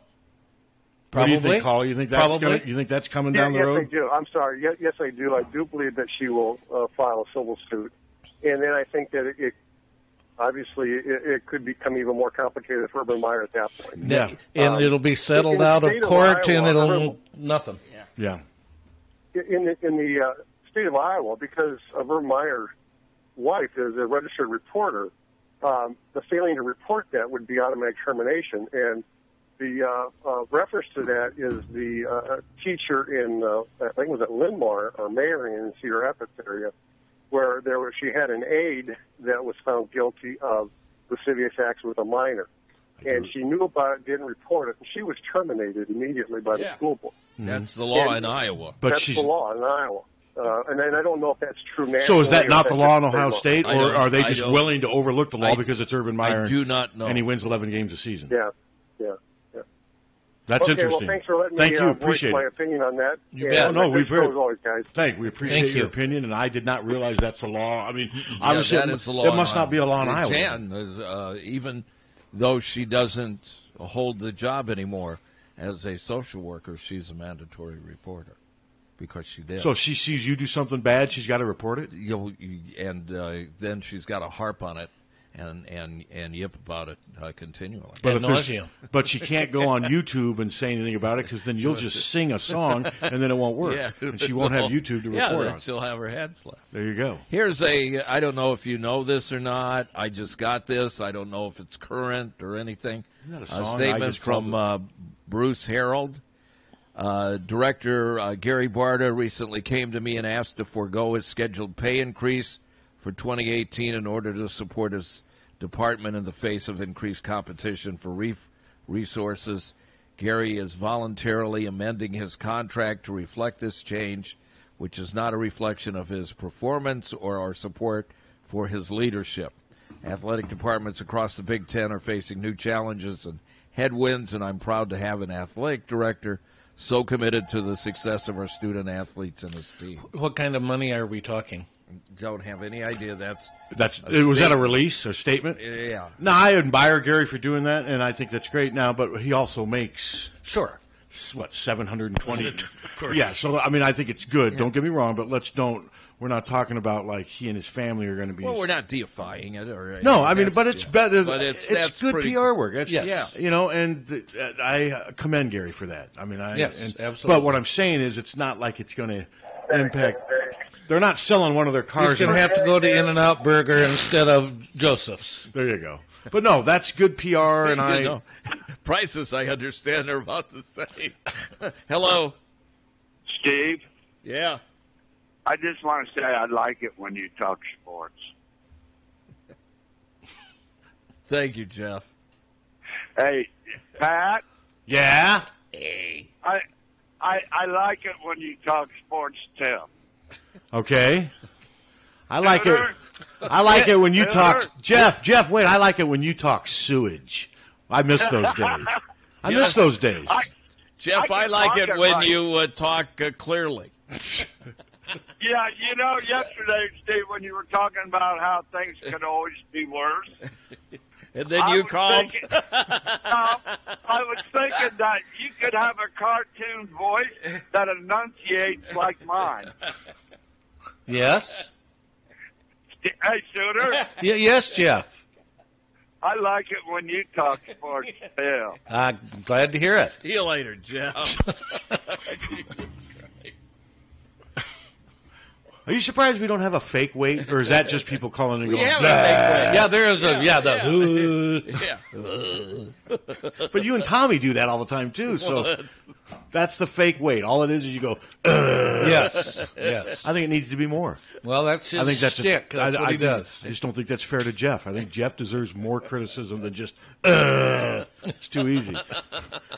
What do you think, Carl? You think that's coming down the road? Yes, I do. I'm sorry. Yes, I do. I do believe that she will file a civil suit, and then I think that it obviously it could become even more complicated for Urban Meyer at that point. Yeah, and it'll be settled out of court, and it'll nothing. Yeah. In the state of Iowa, because of Urban Meyer's wife is a registered reporter, the failing to report that would be automatic termination, and the reference to that is the teacher in, I think it was at Linn-Mar or Meyer in Cedar Rapids area, where she had an aide that was found guilty of lascivious acts with a minor. And she knew about it, didn't report it, and she was terminated immediately by the school board. That's the law in Iowa. That's the law in Iowa. And I don't know if that's true nationally. So is that not the law in Ohio State, or are they just willing to overlook the law because it's Urban Meyer? I do not know. And he wins 11 games a season. Yeah. That's interesting. Well, thanks for letting me voice my opinion on that. You bet. No, we always, guys. We appreciate your opinion, and I did not realize that's a law. I mean, obviously, that is the law. It must not be a law in Iowa. Jan, even though she doesn't hold the job anymore as a social worker, she's a mandatory reporter because she did. So if she sees you do something bad, she's got to report it? And then she's got to harp on it and yip about it continually. But she can't go on YouTube and say anything about it because then you'll just sing a song and then it won't work. And she won't have YouTube to report on. She'll have her head slapped. There you go. Here's I don't know if you know this or not. I just got this. I don't know if it's current or anything. A statement from Bruce Harold. Director Gary Barta recently came to me and asked to forego his scheduled pay increase for 2018 in order to support his department in the face of increased competition for resources. Gary is voluntarily amending his contract to reflect this change, which is not a reflection of his performance or our support for his leadership. Athletic departments across the Big Ten are facing new challenges and headwinds, and I'm proud to have an athletic director so committed to the success of our student athletes and his team. What kind of money are we talking? Don't have any idea. Was that a release, a statement? Yeah. No, I admire Gary for doing that, and I think that's great now. But he also makes what, 720? Yeah. So I mean, I think it's good. Yeah. Don't get me wrong, but we're not talking about like he and his family are going to be. Well, we're not deifying it, or no. I mean, but it's better. But it's good PR work. And I commend Gary for that. I mean, absolutely. But what I'm saying is, it's not like it's going to impact. They're not selling one of their cars. He's going to have to go to In-N-Out Burger instead of Joseph's. There you go. But no, that's good PR, and prices, I understand, are about the same. Hello. Steve? Yeah? I just want to say I like it when you talk sports. Thank you, Jeff. Hey, Pat? Yeah? Hey. I like it when you talk sports, Tim. Okay. I like it. I like it when you talk Jeff, wait, I like it when you talk sewage. I miss those days. Jeff, I like it when you talk clearly. Yeah, yesterday, Steve, when you were talking about how things could always be worse. And then you called? I was thinking that you could have a cartoon voice that enunciates like mine. Yes? Hey, Suter? Yes, Jeff. I like it when you talk sports, Bill. I'm glad to hear it. See you later, Jeff. Are you surprised we don't have a fake weight, or is that just people calling and going? We have a fake weight. Yeah, there is But you and Tommy do that all the time too. So that's the fake weight. All it is you go. Yes. I think it needs to be more. Well, that's his shtick. That's what he does. I just don't think that's fair to Jeff. I think Jeff deserves more criticism than just. It's too easy.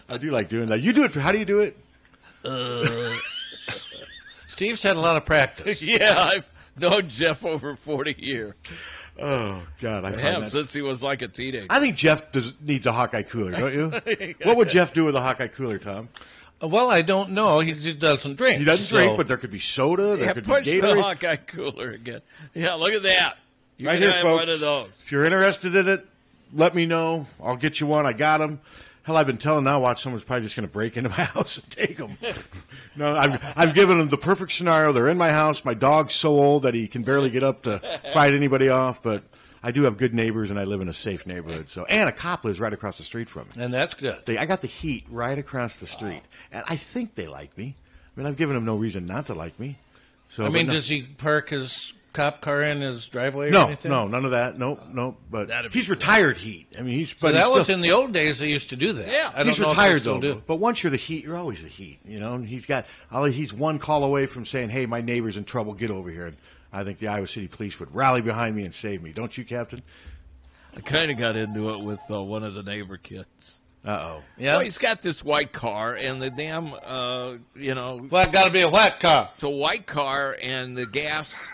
I do like doing that. You do it. How do you do it? Steve's had a lot of practice. Yeah, I've known Jeff over 40 years. Oh, God. I have since he was like a teenager. I think Jeff needs a Hawkeye cooler, don't you? What would Jeff do with a Hawkeye cooler, Tom? Well, I don't know. He just doesn't drink. He doesn't drink, but there could be soda. There could be Gatorade. Push the Hawkeye cooler again. Yeah, look at that. You right can here, have folks. one of those. If you're interested in it, let me know. I'll get you one. I got them. Hell, I've been telling now, watch someone's probably just going to break into my house and take them. No, I've given them the perfect scenario. They're in my house. My dog's so old that he can barely get up to fight anybody off, but I do have good neighbors, and I live in a safe neighborhood. So, and a cop lives right across the street from me. And that's good. I got the heat right across the street, and I think they like me. I mean, I've given them no reason not to like me. So, I mean, does he park his cop car in his driveway or No, anything? no, none of that. No. But he's retired heat. I mean, So that was in the old days. They used to do that. Yeah. I don't He's know if they retired still though. do. But once you're the heat, you're always the heat. You know, and he's one call away from saying, "Hey, my neighbor's in trouble. Get over here." And I think the Iowa City Police would rally behind me and save me. Don't you, Captain? I kind of got into it with one of the neighbor kids. Uh-oh. Yeah. Well, he's got this white car, and the damn, Well, it got to be a white car. it's a white car, and the gas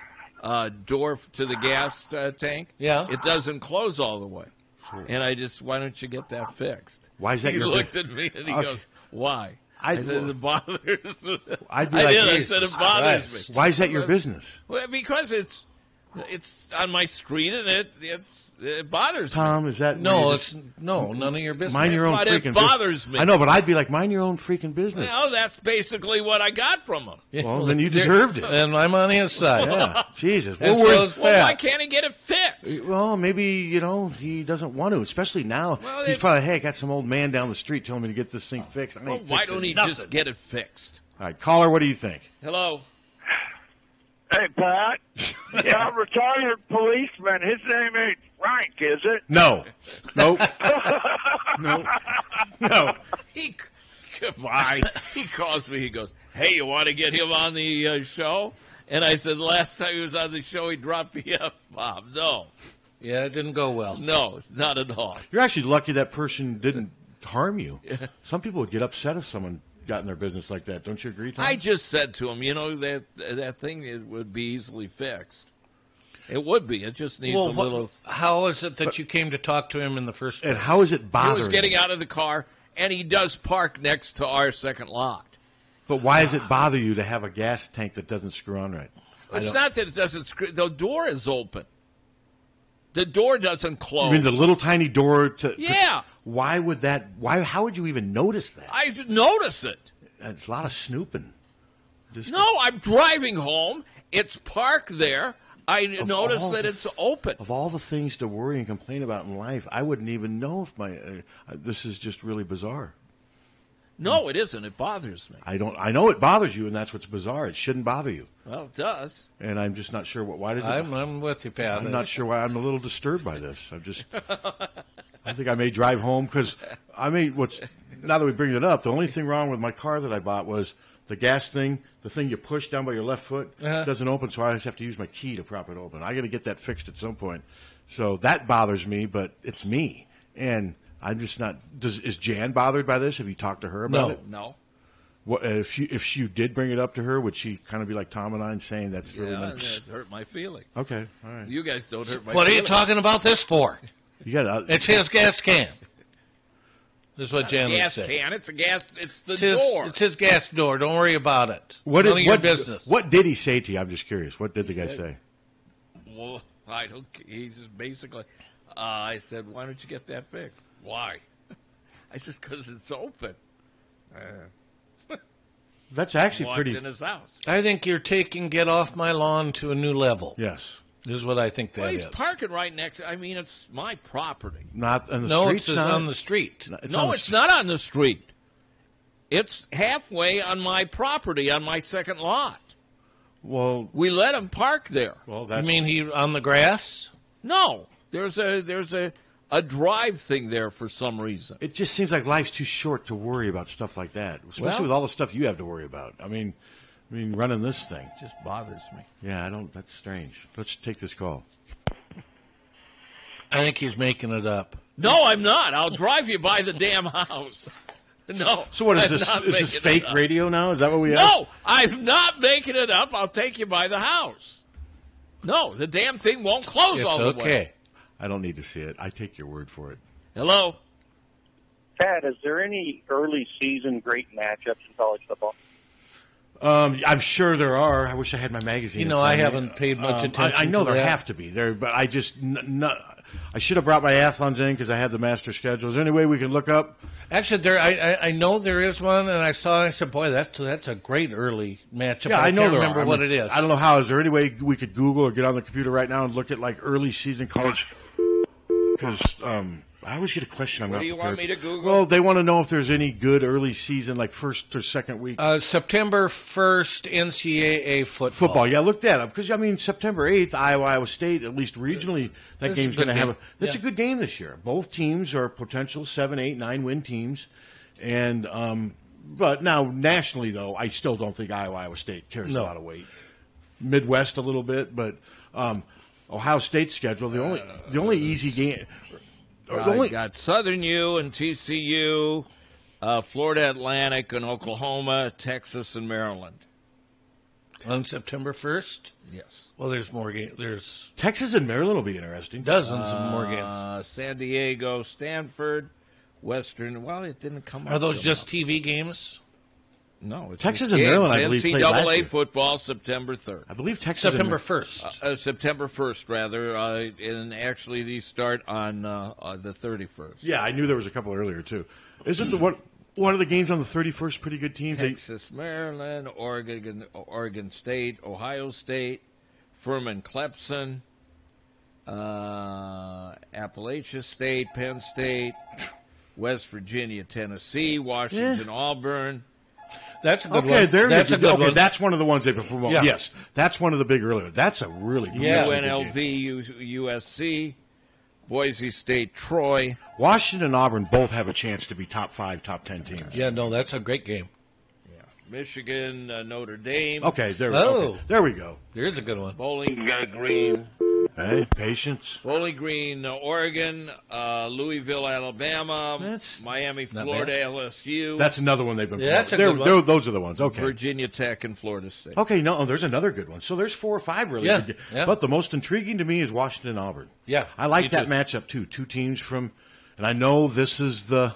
door to the gas tank, Yeah. it doesn't close all the way. And why don't you get that fixed? Why is that He your looked at me, and he goes, why? I said, it bothers me. I'd be like, I said, it bothers me. Why is that your business? Well, because it's on my street, and it bothers me. Tom, is that No, none of your business. mind your own But freaking it bothers me. I know, but I'd be like, mind your own freaking business. Well, that's basically what I got from him. Well, then you deserved it. And I'm on his side. Yeah, Jesus. And Well, so is Well, why Pat. can't he get it fixed? well, maybe, he doesn't want to, especially now. Well, He's probably, hey, I got some old man down the street telling me to get this thing fixed. Well, why don't he just get it fixed? All right, caller, what do you think? Hello? Hey, Pat. That retired policeman, his name ain't Frank, is it? No. Nope. No. He calls me. He goes, hey, you want to get him on the show? And I said, last time he was on the show, he dropped the F-bomb. No. Yeah, it didn't go well. No, not at all. You're actually lucky that person didn't harm you. Some people would get upset if someone got in their business like that. Don't you agree, Tom? I just said to him, that thing would be easily fixed. It would be. It just needs a little. How is it that you came to talk to him in the first place? And how is it bothering He was getting you? out of the car, and he does park next to our second lot. But why does it bother you to have a gas tank that doesn't screw on right? It's not that it doesn't screw. The door is open. The door doesn't close. You mean the little tiny door to... Yeah. Why would that... How would you even notice that? I notice it. It's a lot of snooping. No, I'm driving home. It's parked there. I notice that it's open. Of all the things to worry and complain about in life, I wouldn't even know if my... this is just really bizarre. No, it isn't. It bothers me. I know it bothers you, and that's what's bizarre. It shouldn't bother you. Well, it does. And I'm just not sure why does it... I'm with you, Pat. I'm not sure why. I'm a little disturbed by this. I think I may drive home because now that we bring it up, the only thing wrong with my car that I bought was the gas thing, the thing you push down by your left foot, doesn't open, so I just have to use my key to prop it open. I got to get that fixed at some point. So that bothers me, but it's me. And I'm just not... Is Jan bothered by this? Have you talked to her about it? No. What, if you did bring it up to her, would she kind of be like Tom and I and saying that's really it hurt my feelings. Okay, all right. You guys don't hurt my What feelings. are you talking about this for? You got It's his gas can. This is what Jan would gas say. can. It's a gas. It's the It's door. It's his gas door. Don't worry about it. None of your business. What did he say to you? I'm just curious. What did the guy say? Well, I don't. He's basically. I said, "Why don't you get that fixed?" Why? I said, "Because it's open." That's actually Walked pretty. in his house. I think you're taking Get Off My Lawn to a new level. Yes. This is what I think Well, that he's is. parking right next. I mean, it's my property. Not on the No, street. it's on the street. It's not on the street. It's halfway on my property, on my second lot. Well, we let him park there. Well, You mean he on the grass? No, there's a drive thing there for some reason. It just seems like life's too short to worry about stuff like that, especially with all the stuff you have to worry about. I mean, running this thing just bothers me. Yeah, I don't. That's strange. Let's take this call. I think he's making it up. No, I'm not. I'll drive you by the damn house. No. So what is I'm this? not Is this making fake it up. radio now? Is that what we have? No, I'm not making it up. I'll take you by the house. No, the damn thing won't close all the way. I don't need to see it. I take your word for it. Hello? Pat, is there any early season great matchups in college football? I'm sure there are. I wish I had my magazine. You know, I haven't paid much attention I know to there that. have to be there, but I just I should have brought my athlons in because I had the master schedule. Is there any way we can look up? Actually, I know there is one, and I said, boy, that's a great early matchup. Yeah, I know. Can't remember what it is. I don't know how. Is there any way we could Google or get on the computer right now and look at like early season college? Because I always get a question. I'm what not do you prepared. want me to Google? Well, they want to know if there's any good early season, like first or second week. September 1st, NCAA football. Yeah, look that up because September 8th, Iowa State. At least regionally, that game's going to have that's a good game this year. Both teams are potential 7, 8, 9 win teams, and but now nationally though, I still don't think Iowa State carries a lot of weight. Midwest a little bit, but Ohio State's schedule the only easy game. You got Southern U and TCU, Florida Atlantic and Oklahoma, Texas and Maryland. On September 1st? Yes. Well, there's more games. There's Texas and Maryland will be interesting. Dozens of more games. San Diego, Stanford, Western. Well, it didn't come up. Are those just TV games? No, it's Texas and Maryland, I believe, played last year. NCAA football, September 3rd. I believe Texas September 1st. September 1st, rather, and actually these start on the 31st. Yeah, I knew there was a couple earlier, too. Isn't the one of the games on the 31st pretty good teams? Texas, Maryland, Oregon State, Ohio State, Furman, Clemson, Appalachia State, Penn State, West Virginia, Tennessee, Washington, Auburn. That's a good one. That's a good one. That's one of the ones they promote. Yeah. Yes, that's one of the big earlier. That's a really good UNLV, USC, Boise State, Troy. Washington and Auburn both have a chance to be top 5, top 10 teams. Yeah, no, that's a great game. Yeah. Michigan, Notre Dame. Okay, there we go. There's a good one. Bowling Green. Hey, patience. Bowling Green, Oregon, Louisville, Alabama, Miami, Florida, LSU. That's another one they've been. Yeah, that's a good one. Those are the ones. Okay. Virginia Tech and Florida State. Okay, no, there's another good one. So there's 4 or 5 really. Yeah, good. yeah. But the most intriguing to me is Washington and Auburn. Yeah, I like that matchup too. 2 teams from, and I know this is the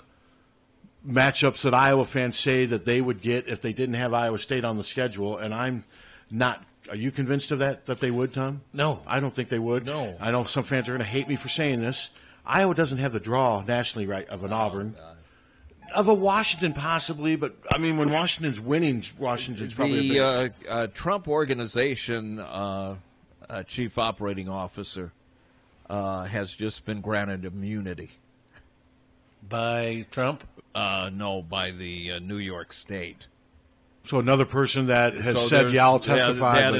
matchups that Iowa fans say that they would get if they didn't have Iowa State on the schedule, and I'm not. Are you convinced of that they would, Tom? No. I don't think they would. No. I know some fans are going to hate me for saying this. Iowa doesn't have the draw nationally of an Auburn. Of a Washington possibly, but, I mean, when Washington's winning, Washington's probably the Trump Organization chief operating officer has just been granted immunity. By Trump? No, by the New York State. So another person that has said, yeah, I'll testify.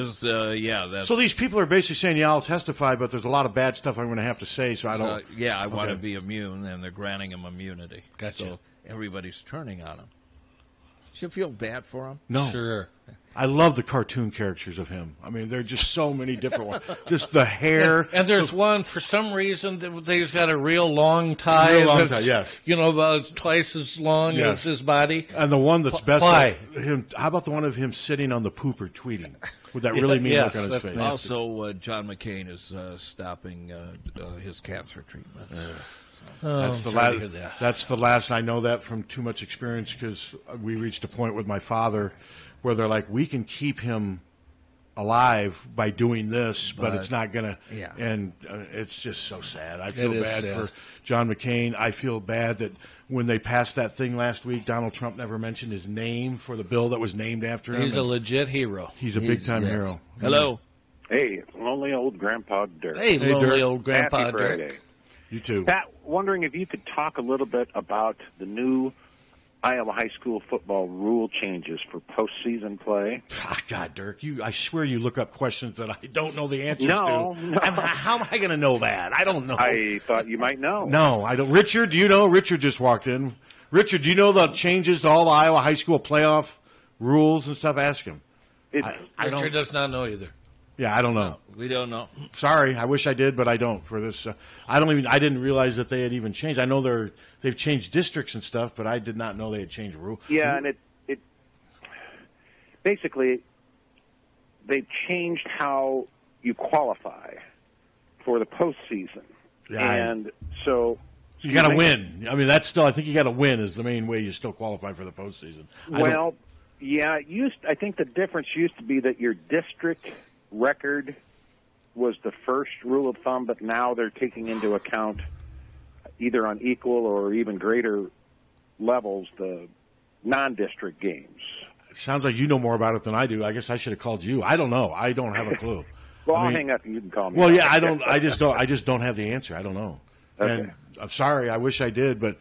So these people are basically saying, yeah, I'll testify, but there's a lot of bad stuff I'm going to have to say, so I don't. I want to be immune, and they're granting him immunity. Gotcha. So everybody's turning on him. Do you feel bad for him? No. Sure. I love the cartoon characters of him. I mean, there are just so many different ones. Just the hair. And there's one, for some reason, he's got a real long tie. Yes. You know, about twice as long as his body. And the one that's best. Why? How about the one of him sitting on the pooper tweeting with that really mean look on his face? Nasty. Also, John McCain is stopping his cancer treatment. That's the last. I know that from too much experience because we reached a point with my father where they're like, we can keep him alive by doing this, but it's not going to. Yeah. And it's just so sad. I feel bad for John McCain. I feel bad that when they passed that thing last week, Donald Trump never mentioned his name for the bill that was named after him. He's a legit hero. He's a big-time hero. Hello. Hey, lonely old Grandpa Dirk. Hey, lonely old Grandpa Happy Friday. Dirk. You too. Pat, wondering if you could talk a little bit about the new Iowa high school football rule changes for postseason play. God, Dirk, I swear you look up questions that I don't know the answers to. No. How am I going to know that? I don't know. I thought you might know. No, I don't. Richard, do you know? Richard just walked in. Richard, do you know the changes to all the Iowa high school playoff rules and stuff? Ask him. Richard does not know either. Yeah, I don't know. No, we don't know. Sorry, I wish I did, but I don't. For this, I didn't realize that they had even changed. I know they've changed districts and stuff, but I did not know they had changed rules. Yeah, and it basically they changed how you qualify for the postseason, and so you got to win. I mean, that's still. I think you got to win is the main way you still qualify for the postseason. I think the difference used to be that your district record was the first rule of thumb, but now they're taking into account either on equal or even greater levels the non-district games. It sounds like you know more about it than I do. I guess I should have called you. I don't know. I don't have a clue. Well, I'll hang up and you can call me. Well, yeah, I don't. I just don't have the answer. I don't know. Okay. And I'm sorry. I wish I did, but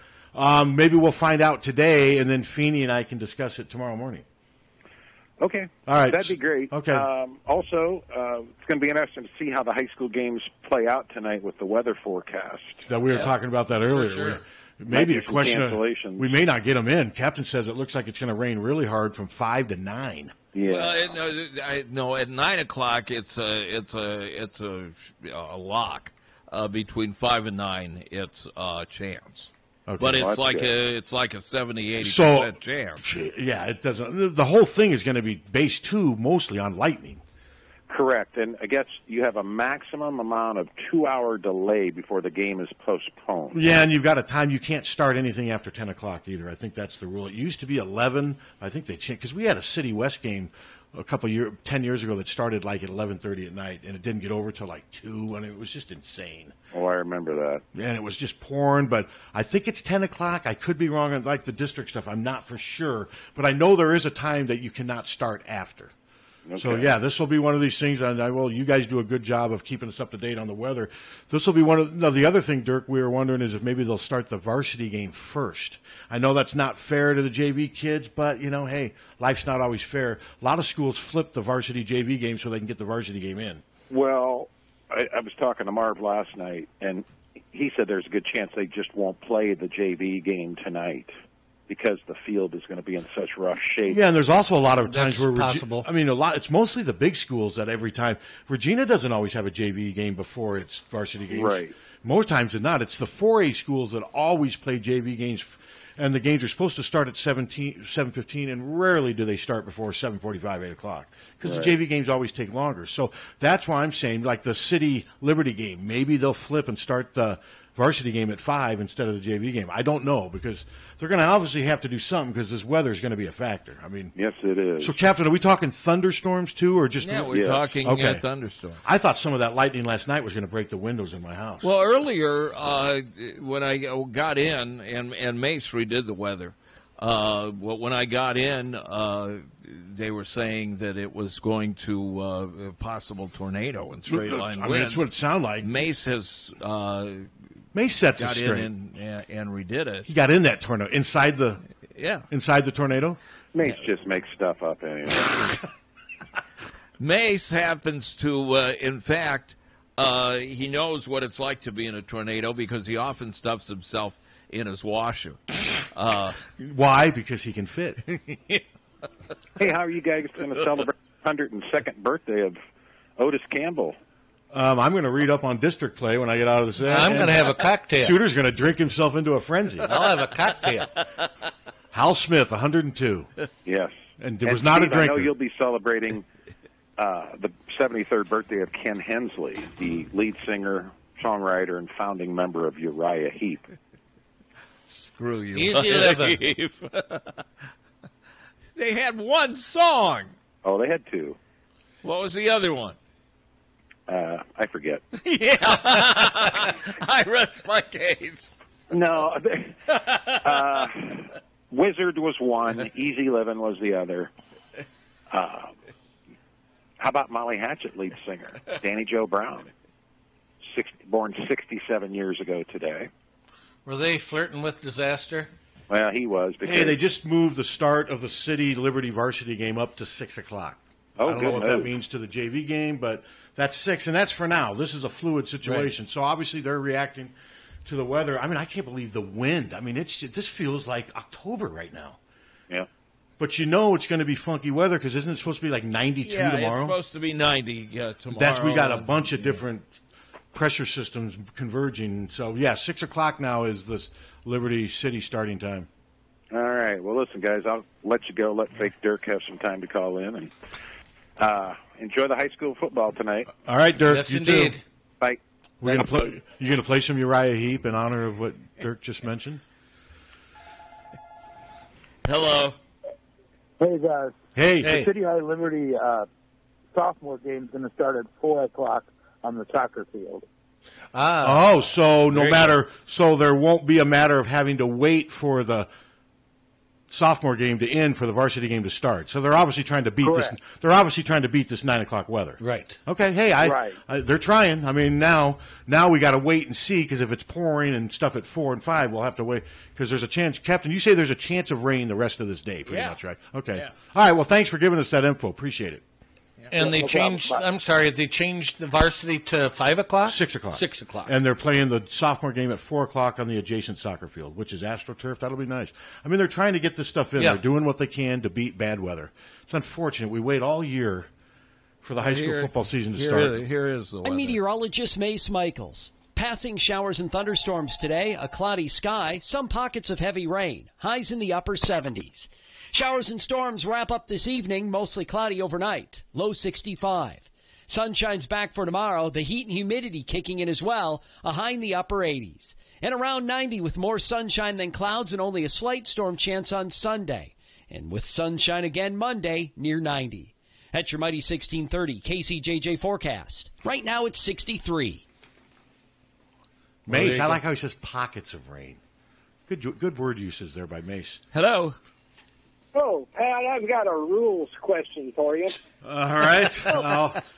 maybe we'll find out today, and then Feeney and I can discuss it tomorrow morning. Okay. All right. That'd be great. Okay. Also, it's going to be interesting to see how the high school games play out tonight with the weather forecast. That we were talking about that earlier. Sure. Maybe a question of cancellations. we may not get them in. Captain says it looks like it's going to rain really hard from 5 to 9. Yeah. Well, no, at 9 o'clock it's a lock. Between 5 and 9, it's a chance. Okay. But Well, it's like a 70-80% chance. Yeah, it doesn't. The whole thing is going to be based too mostly on lightning. Correct, and I guess you have a maximum amount of 2-hour delay before the game is postponed. Yeah, and you've got a time. You can't start anything after 10 o'clock either. I think that's the rule. It used to be 11. I think they changed because we had a City West game 10 years ago that started like at 11:30 at night, and it didn't get over till like 2, and it was just insane. Oh, I remember that. And it was just pouring, but I think it's 10 o'clock. I could be wrong on like the district stuff. I'm not for sure, but I know there is a time that you cannot start after. Okay. So, yeah, this will be one of these things, and you guys do a good job of keeping us up to date on the weather. This will be the other thing, Dirk, we were wondering is if maybe they'll start the varsity game first. I know that's not fair to the JV kids, but, hey, life's not always fair. A lot of schools flip the varsity JV game so they can get the varsity game in. Well, I was talking to Marv last night, and he said there's a good chance they just won't play the JV game tonight because the field is going to be in such rough shape. Yeah, and there's also a lot of times where possible. it's mostly the big schools that every time. Regina doesn't always have a JV game before its varsity games. Right. Most times than not, it's the 4A schools that always play JV games, and the games are supposed to start at 7:15, and rarely do they start before 7:45, 8 o'clock, because the JV games always take longer. So that's why I'm saying, like the City Liberty game, maybe they'll flip and start the varsity game at 5 instead of the JV game. I don't know, because they're going to obviously have to do something because this weather is going to be a factor. I mean, yes, it is. So, Captain, are we talking thunderstorms too, or just? Yeah, we're talking thunderstorms. I thought some of that lightning last night was going to break the windows in my house. Well, earlier when I got in, and Mace redid the weather. When I got in, they were saying that it was going to a possible tornado and straight line winds. That's what it sounded like. Mace has. Mace sets it got straight. in and redid it. He got in that tornado inside the tornado. Mace just makes stuff up anyway. Mace happens to, in fact, he knows what it's like to be in a tornado because he often stuffs himself in his washer. Why? Because he can fit. Hey, how are you guys going to celebrate the 102nd birthday of Otis Campbell? I'm going to read up on district play when I get out of the set. I'm going to have a cocktail. Suter's going to drink himself into a frenzy. I'll have a cocktail. Hal Smith, 102. Yes. And there was not Steve, a drinker. I know you'll be celebrating the 73rd birthday of Ken Hensley, the lead singer, songwriter, and founding member of Uriah Heep. Screw you. Easy living. They had one song. Oh, they had two. What was the other one? I forget. Yeah. I rest my case. No. Wizard was one. Easy Living was the other. How about Molly Hatchet, lead singer? Danny Joe Brown, born 67 years ago today. Were they flirting with disaster? Well, he was. Hey, they just moved the start of the City Liberty varsity game up to 6 o'clock. Oh, I don't know what that means to the JV game, but that's 6, and that's for now. This is a fluid situation. Right. So obviously they're reacting to the weather. I mean, I can't believe the wind. I mean, this feels like October right now. Yeah. But it's going to be funky weather because isn't it supposed to be like 92 tomorrow? Yeah, it's supposed to be 90 tomorrow. We got a bunch of different pressure systems converging. So, 6 o'clock now is this Liberty City starting time. All right. Well, listen, guys, I'll let you go. Let Fake Dirk have some time to call in. And enjoy the high school football tonight. All right, Dirk. Yes, you indeed. Too. Bye. You're gonna play some Uriah Heep in honor of what Dirk just mentioned. Hello. Hey guys. Hey. The City High Liberty sophomore game is going to start at 4 o'clock. on the soccer field. So there won't be a matter of having to wait for the sophomore game to end for the varsity game to start. So they're obviously trying to beat Correct. this. They're obviously trying to beat this 9:00 weather. Right. Okay. Hey, Right. they're trying. I mean, now we got to wait and see, because if it's pouring and stuff at 4 and 5, we'll have to wait, because there's a chance. Captain, you say there's a chance of rain the rest of this day, pretty much, right? Okay. Yeah. All right. Well, thanks for giving us that info. Appreciate it. And they changed. I'm sorry. They changed the varsity to 5 o'clock. 6 o'clock. 6 o'clock. And they're playing the sophomore game at 4 o'clock on the adjacent soccer field, which is AstroTurf. That'll be nice. I mean, they're trying to get this stuff in. Yeah. They're doing what they can to beat bad weather. It's unfortunate. We wait all year for the high school football season to start. Here is the weather. I'm meteorologist Mace Michaels. Passing showers and thunderstorms today, a cloudy sky, some pockets of heavy rain, highs in the upper 70s. Showers and storms wrap up this evening, mostly cloudy overnight, low 65. Sunshine's back for tomorrow, the heat and humidity kicking in as well, a high in the upper 80s. And around 90 with more sunshine than clouds and only a slight storm chance on Sunday. And with sunshine again Monday, near 90. That's your Mighty 1630 KCJJ forecast. Right now it's 63. Mace, I like how he says pockets of rain. Good word usage there by Mace. Hello. Oh, Pat, I've got a rules question for you. All right.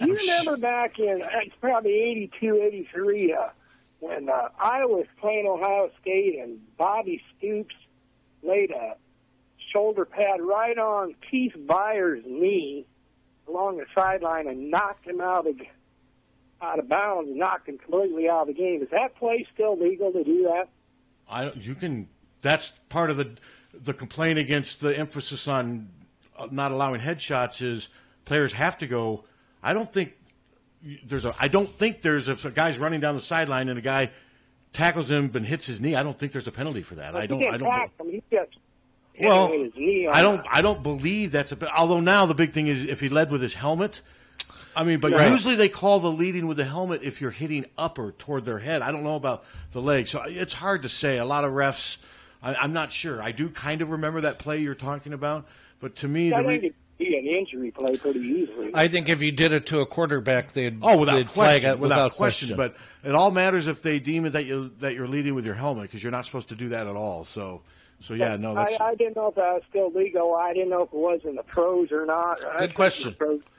You remember back in, it's probably 82, 83, when Iowa was playing Ohio State and Bobby Stoops laid a shoulder pad right on Keith Byers' knee along the sideline and knocked him out of bounds and knocked him completely out of the game. Is that play still legal to do that? That's part of the complaint against the emphasis on not allowing headshots is players have to go. I don't think there's if a guy's running down the sideline and a guy tackles him and hits his knee, I don't think there's a penalty for that. I don't believe that's although now the big thing is if he led with his helmet. I mean, but usually they call the leading with the helmet if you're hitting upper toward their head. I don't know about the leg, so it's hard to say. A lot of refs, I'm not sure. I do kind of remember that play you're talking about, but to me, I think it'd be an injury play pretty easily. I think if you did it to a quarterback, they'd flag it without question. But it all matters if they deem it that you're leading with your helmet, because you're not supposed to do that at all. So yeah, no. I didn't know if that was still legal. I didn't know if it was in the pros or not. Good question.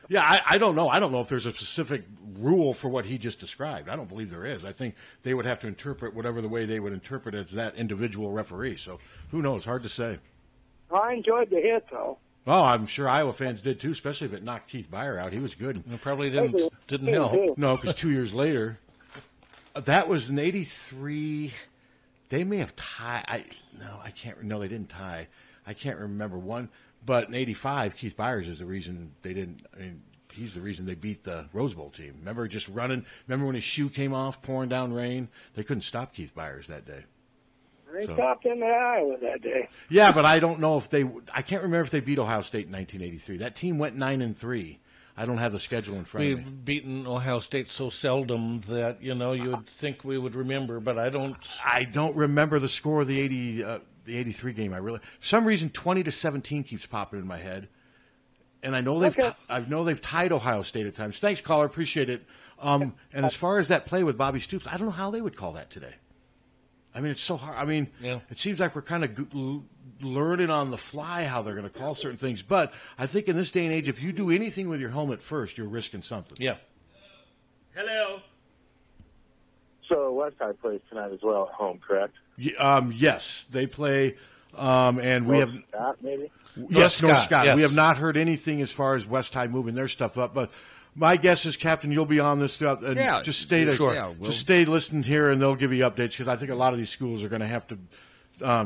Yeah, I don't know. I don't know if there's a specific rule for what he just described. I don't believe there is. I think they would have to interpret whatever the way they would interpret it as that individual referee. So who knows? Hard to say. I enjoyed the hit, though. Oh, I'm sure Iowa fans did too, especially if it knocked Keith Beyer out. He was good. It probably didn't help. No, because 2 years later, that was in '83. They may have tied. I can't. No, they didn't tie. I can't remember one. But in '85, Keith Byers is the reason they didn't. I mean, he's the reason they beat the Rose Bowl team. Remember just running? Remember when his shoe came off, pouring down rain? They couldn't stop Keith Byers that day. They stopped him at Iowa that day. Yeah, but I don't know if they. I can't remember if they beat Ohio State in 1983. That team went 9-3. I don't have the schedule in front of me. We've beaten Ohio State so seldom that you would think we would remember, but I don't. I don't remember the score of the 83 game. For some reason 20-17 keeps popping in my head, and I know they've tied Ohio State at times. Thanks, caller, appreciate it. And as far as that play with Bobby Stoops, I don't know how they would call that today. I mean, it's so hard. I mean, It seems like we're kind of learning on the fly how they're going to call certain things. But I think in this day and age, if you do anything with your helmet first, you're risking something. Yeah. Hello. So West High plays tonight as well at home, correct? Yes, they play, and we have Scott, maybe. Yes, North Scott. Yes. We have not heard anything as far as West High moving their stuff up, but. My guess is, Captain, you'll be on this throughout. And just stay listening here, and they'll give you updates because I think a lot of these schools are going to have to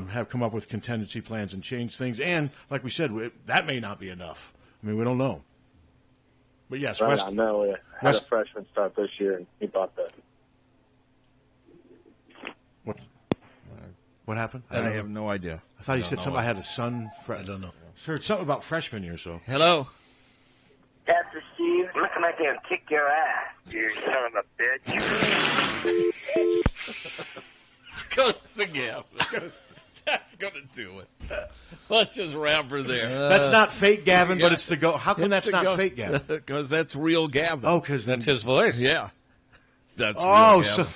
have come up with contingency plans and change things. And like we said, that may not be enough. I mean, we don't know. But yes, right, I know. We had a freshman start this year, and he bought that. What happened? I have no idea. I thought you said something. I had a son. I don't know. Heard something about freshman year. So hello. That's Steve. Looking like they'll kick your ass, you son of a bitch. Goes the gap. That's going to do it. Let's just wrap her there. That's not fake Gavin, but it's the go. How come that's not fake Gavin? Because that's real Gavin. Oh, because that's his voice. Yeah. That's so.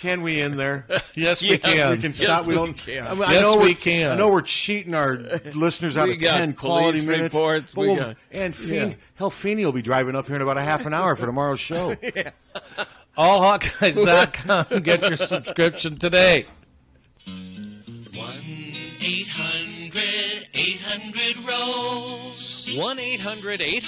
Can we end there? Yes, we can. We can stop. We don't. Can. I mean, Yes, we can. I know we're cheating our listeners out of 10 quality minutes. Reports, and Feeney will be driving up here in about a half an hour for tomorrow's show. AllHawkeyes.com. Get your subscription today. 1-800-800-ROSE. 1-800-800